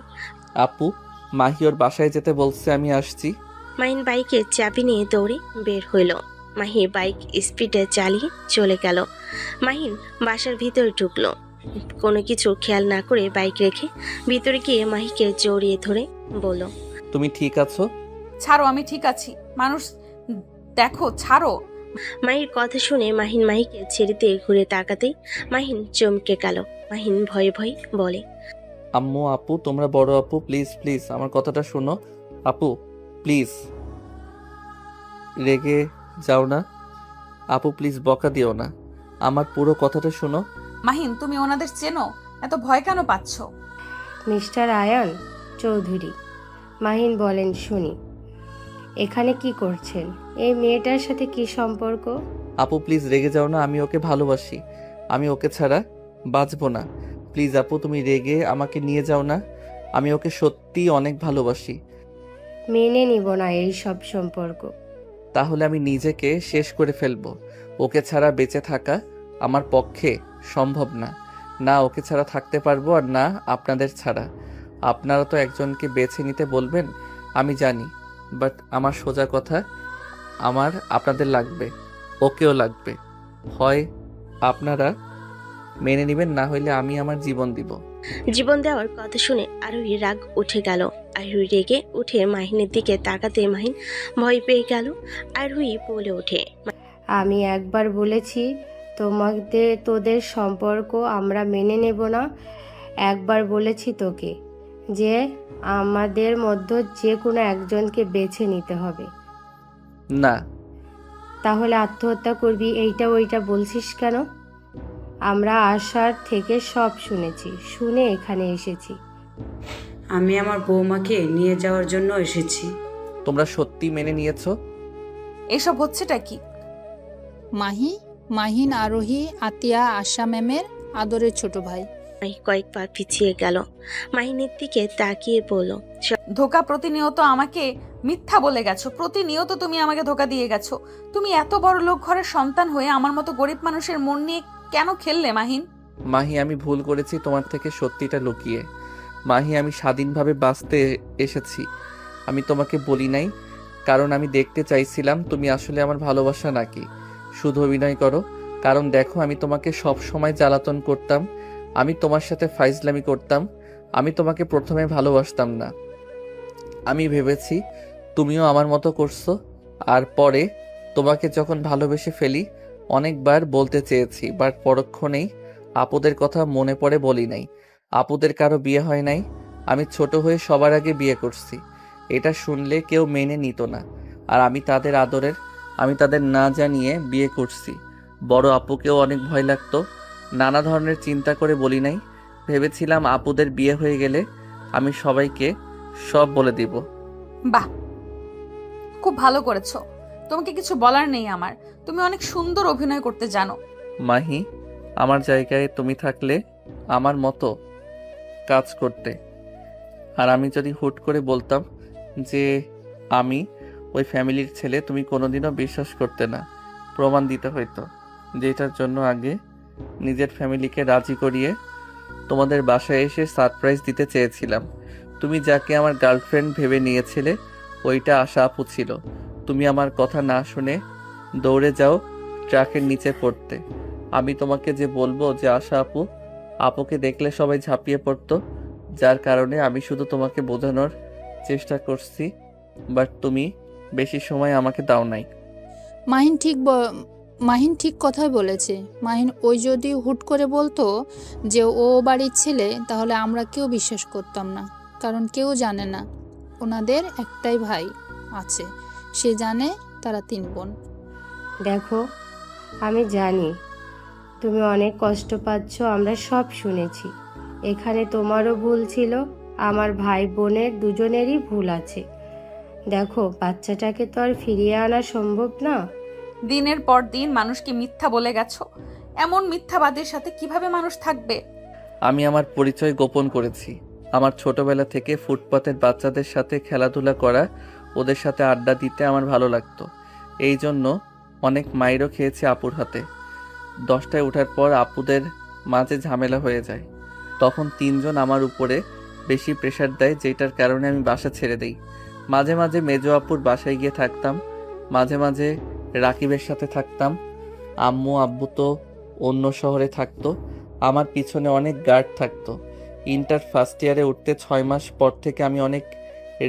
আপু, মাহি ওর বাসায় যেতে বলছে, আমি আসছি। মাহিন বাইকে চাবি নিয়ে দৌড়ে বের হইল। মাহি বাইক স্পিডে চালিয়ে চলে গেল। মাহিন বাসার ভিতরে ঢুকলো। কোনো কিছু খেয়াল না করে বাইক রেখে ভিতরে গিয়ে মাহিকে জড়িয়ে ধরে বলল, তুমি ঠিক আছো? ছাড়ো, আমি ঠিক আছি। মানুষ দেখো, ছাড়ো। মাহির কথা শুনে মাহিন মাহিকে ছেড়ে দিয়ে ঘুরে তাকাতেই মাহিন চমকে গেল। মাহিন ভয়ে ভয়ে বলে, আম্মু, আপু, তোমরা বড় আপু, প্লিজ প্লিজ আমার কথাটা শোনো। আপু প্লিজ, রেগে যাও না। আপু প্লিজ, বকা দিও না, আমার পুরো কথাটা শোনো। মাহিন, তুমি ওনাদের চেনো? এত ভয় কেন পাচ্ছ? মিস্টার আয়ান চৌধুরী। মাহিন বলেন শুনি, এখানে কি করছেন? এই মেয়েটার সাথে কি সম্পর্ক? আপু প্লিজ রেগে যাও না, আমি ওকে ভালোবাসি। আমি ওকে ছাড়া বাঁচবো না। প্লিজ আপু, তুমি রেগে আমাকে নিয়ে যাও না। আমি ওকে সত্যিই অনেক ভালোবাসি। মেনে নিব না এই সব সম্পর্ক। তাহলে আমি নিজেকে শেষ করে ফেলবো। ওকে ছাড়া বেঁচে থাকা আমার পক্ষে সম্ভব না। না ওকে ছাড়া থাকতে পারবো, আর না আপনাদের ছাড়া। আপনারা তো একজনকে বেছে নিতে বলবেন, আমি জানি, বাট আমার সোজা কথা, আমার আপনাদের লাগবে, ওকেও লাগবে। হয় আপনারা মেনে নেবেন, না হইলে আমি আমার জীবন দিব। জীবন দেওয়ার কথা শুনে আরোহী রাগ উঠে গেল। আরোহী রেগে উঠে মাহিনের দিকে তাকাতে মাহিন ভয় পেয়ে গেল। আরোহী বলে ওঠে, আমি একবার বলেছি তোদের সম্পর্ক আমরা মেনে নেব না। একবার বলেছি তোকে যে আমাদের মধ্যে যে কোনো একজনকে বেছে নিতে হবে। না। তাহলে আত্মহত্যা করবি এইটা ওইটা বলছিস কেন? আমরা আশার থেকে সব শুনেছি, শুনে এখানে এসেছি। আমি আমার বৌমাকে নিয়ে যাওয়ার জন্য এসেছি। তোমরা সত্যি মেনে নিয়েছো? এসব হচ্ছেটা কি? মাহিন আরোহী আতিয়া আশা ম্যামের আদরের ছোট ভাই। মাহি কয়েক পা পিছিয়ে গেল, মাহিনের দিকে তাকিয়ে বলল, ধোকা প্রতিনিয়ত আমাকে মিথ্যা বলে গেছো, প্রতিনিয়ত তুমি আমাকে ধোকা দিয়ে গেছো। তুমি এত বড় লোক ঘরের সন্তান হয়ে আমার মতো গরিব মানুষের মন নিয়ে কেন খেললে মাহিন? মাহি, আমি ভুল করেছি তোমার থেকে সত্যিটা লুকিয়ে। মাহি, আমি স্বাধীনভাবে বাঁচতে এসেছি। আমি তোমাকে বলি নাই, কারণ আমি দেখতে চাইছিলাম তুমি আসলে আমার ভালোবাসা নাকি শুধু অভিনয় করো। কারণ দেখো, আমি তোমাকে সব সময় জ্বালাতন করতাম, আমি তোমার সাথে ফাইজলামি করতাম। আমি তোমাকে প্রথমে ভালোবাসতাম না, আমি ভেবেছি তুমিও আমার মতো করছো। আর পরে তোমাকে যখন ভালোবেসে ফেলি, অনেকবার বলতে চেয়েছি, বাট পরক্ষণেই আপুদের কথা মনে পড়ে বলি নাই। আপুদের কারো বিয়ে হয় নাই, আমি ছোট হয়ে সবার আগে বিয়ে করছি। এটা শুনলে কেউ মেনে নিত না, আর আমি তাদের আদরের, আমি তাদের না জানিয়ে বিয়ে করছি। বড় আপুকেও অনেক ভয় লাগতো, নানা ধরনের চিন্তা করে বলি নাই। ভেবেছিলাম আপুদের বিয়ে হয়ে গেলে আমি সবাইকে সব বলে দিব। বাহ, খুব ভালো করেছো। তোমাকে কিছু বলার নেই আমার, তুমি অনেক সুন্দর অভিনয় করতে জানো। মাহি, আমার জায়গায় তুমি থাকলে আমার মতো কাজ করতে। আর আমি যদি হুট করে বলতাম যে আমি ওই ফ্যামিলির ছেলে, তুমি কোনোদিনও বিশ্বাস করতে না, প্রমাণ দিতে হইতো। যেটার জন্য আগে নিজের ফ্যামিলিকে রাজি করিয়ে তোমাদের বাসায় এসে সারপ্রাইজ দিতে চেয়েছিলাম। তুমি যাকে আমার গার্লফ্রেন্ড ভেবে নিয়েছিলে, ওইটা আশা আপু ছিল। তুমি আমার কথা না শুনে দৌড়ে যাও ট্রাকের নিচে পড়তে। আমি তোমাকে যে বলবো যে আশা আপুকে দেখলে সবাই ঝাঁপিয়ে পড়তো, যার কারণে আমি শুধু তোমাকে বোঝানোর চেষ্টা করছি, বাট তুমি বেশি সময় আমাকে দাও নাই। মাহিন ঠিক কথাই বলেছে। মাহিন ওই যদি হুট করে বলতো যে ও বাড়ির ছেলে, তাহলে আমরা কেউ বিশ্বাস করতাম না, কারণ কেউ জানে না ওনাদের একটাই ভাই আছে, সে জানে তারা 3 বোন। দেখো, আমি জানি তুমি অনেক কষ্ট পাচ্ছ, আমরা সব শুনেছি। এখানে তোমারও ভুল ছিল, আমার ভাই বোনের দুজনেরই ভুল আছে। দেখো, বাচ্চাটাকে তো আর ফিরিয়ে আনা সম্ভব না। দিনের পর দিন মানুষকে মিথ্যা বলে গেছো, এমন মিথ্যাবাদীর সাথে কিভাবে মানুষ থাকবে? আমি আমার পরিচয় গোপন করেছি। আমার ছোটবেলা থেকে ফুটপাতের বাচ্চাদের সাথে খেলাধুলা করা, ওদের সাথে আড্ডা দিতে আমার ভালো লাগতো। এই জন্য অনেক মাইরও খেয়েছি আপুর হাতে। 10টায় ওঠার পর আপুদের মাঝে ঝামেলা হয়ে যায়, তখন 3 জন আমার উপরে বেশি প্রেশার দেয়, যেটার কারণে আমি বাসা ছেড়ে দিই। মাঝে মাঝে মেজো আপুর বাসায় গিয়ে থাকতাম, মাঝে মাঝে রাকিবের সাথে থাকতাম। আম্মু আব্বু তো অন্য শহরে থাকতো, আমার পিছনে অনেক গার্ড থাকতো। ইন্টার ফার্স্ট ইয়ারে উঠতে 6 মাস পর থেকে আমি অনেক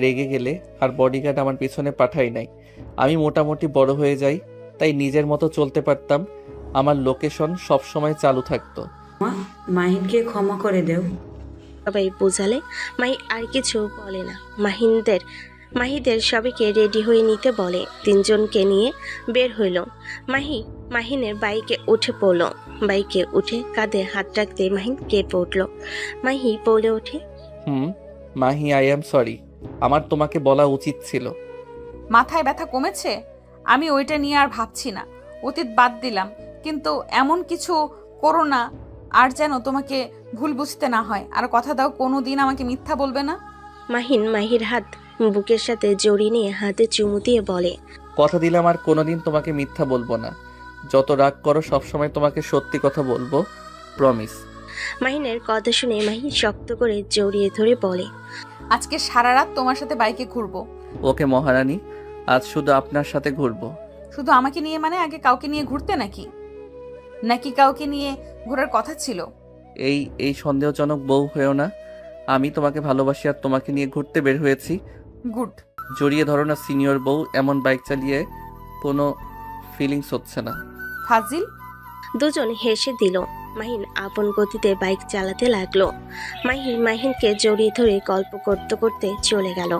রেগে গেলে আর বডিগার্ড আমার পিছনে পাঠাই নাই। আমি মোটামুটি বড় হয়ে যাই, তাই নিজের মতো চলতে পারতাম। আমার লোকেশন সবসময় চালু থাকতো। মাহিনকে ক্ষমা করে দেও। সবাই বোঝালে মাহি আর কিছু বলে না। মাহিদের সবাইকে রেডি হয়ে নিতে বলে। 3 জনকে নিয়ে বের হইল। মাহিনের বাইকে উঠে পড়ল। বাইকে উঠে কাঁধে হাত রাখতে মাহিন কেঁপে উঠল। মাহি বলে ওঠে, মাহি, আই এম সরি, আমার তোমাকে বলা উচিত ছিল। মাথায় ব্যথা কমেছে? আমি ওইটা নিয়ে আর ভাবছি না, অতীত বাদ দিলাম, কিন্তু এমন কিছু করো না আর যেন তোমাকে ভুল বুঝতে না হয়। আর কথা দাও কোনো দিন আমাকে মিথ্যা বলবে না। মাহিন মাহির হাত বুকের সাথে জড়িয়ে নিয়ে হাতে চুমু দিয়ে বলে, কথা দিলাম আর কোনোদিন তোমাকে মিথ্যা বলবো না। যত রাগ করো সবসময় তোমাকে সত্যি কথা বলবো, প্রমিস। মাহিনের কথা শুনে মাহি শক্ত করে জড়িয়ে ধরে বলে, আজকে সারা রাত তোমার সাথে বাইকে ঘুরবো। ওকে মহারানী, আজ শুধু আপনার সাথে ঘুরবো। শুধু আমাকে নিয়ে মানে আগে কাউকে নিয়ে ঘুরতে নাকি? নাকি কাউকে নিয়ে ঘোরার কথা ছিল? এই সন্দেহজনক বউ হয়েও না। আমি তোমাকে ভালোবাসি আর তোমাকে নিয়ে ঘুরতে বের হয়েছি। গুড। জড়িয়ে ধরো না সিনিয়র বউ, এমন বাইক চালিয়ে কোনো ফিলিংস হচ্ছে না। ফাজিল। দুজন হেসে দিল। মাহিন আপন গতিতে বাইক চালাতে লাগলো। মাহিনকে জড়িয়ে ধরে গল্প করতে করতে চলে গেল।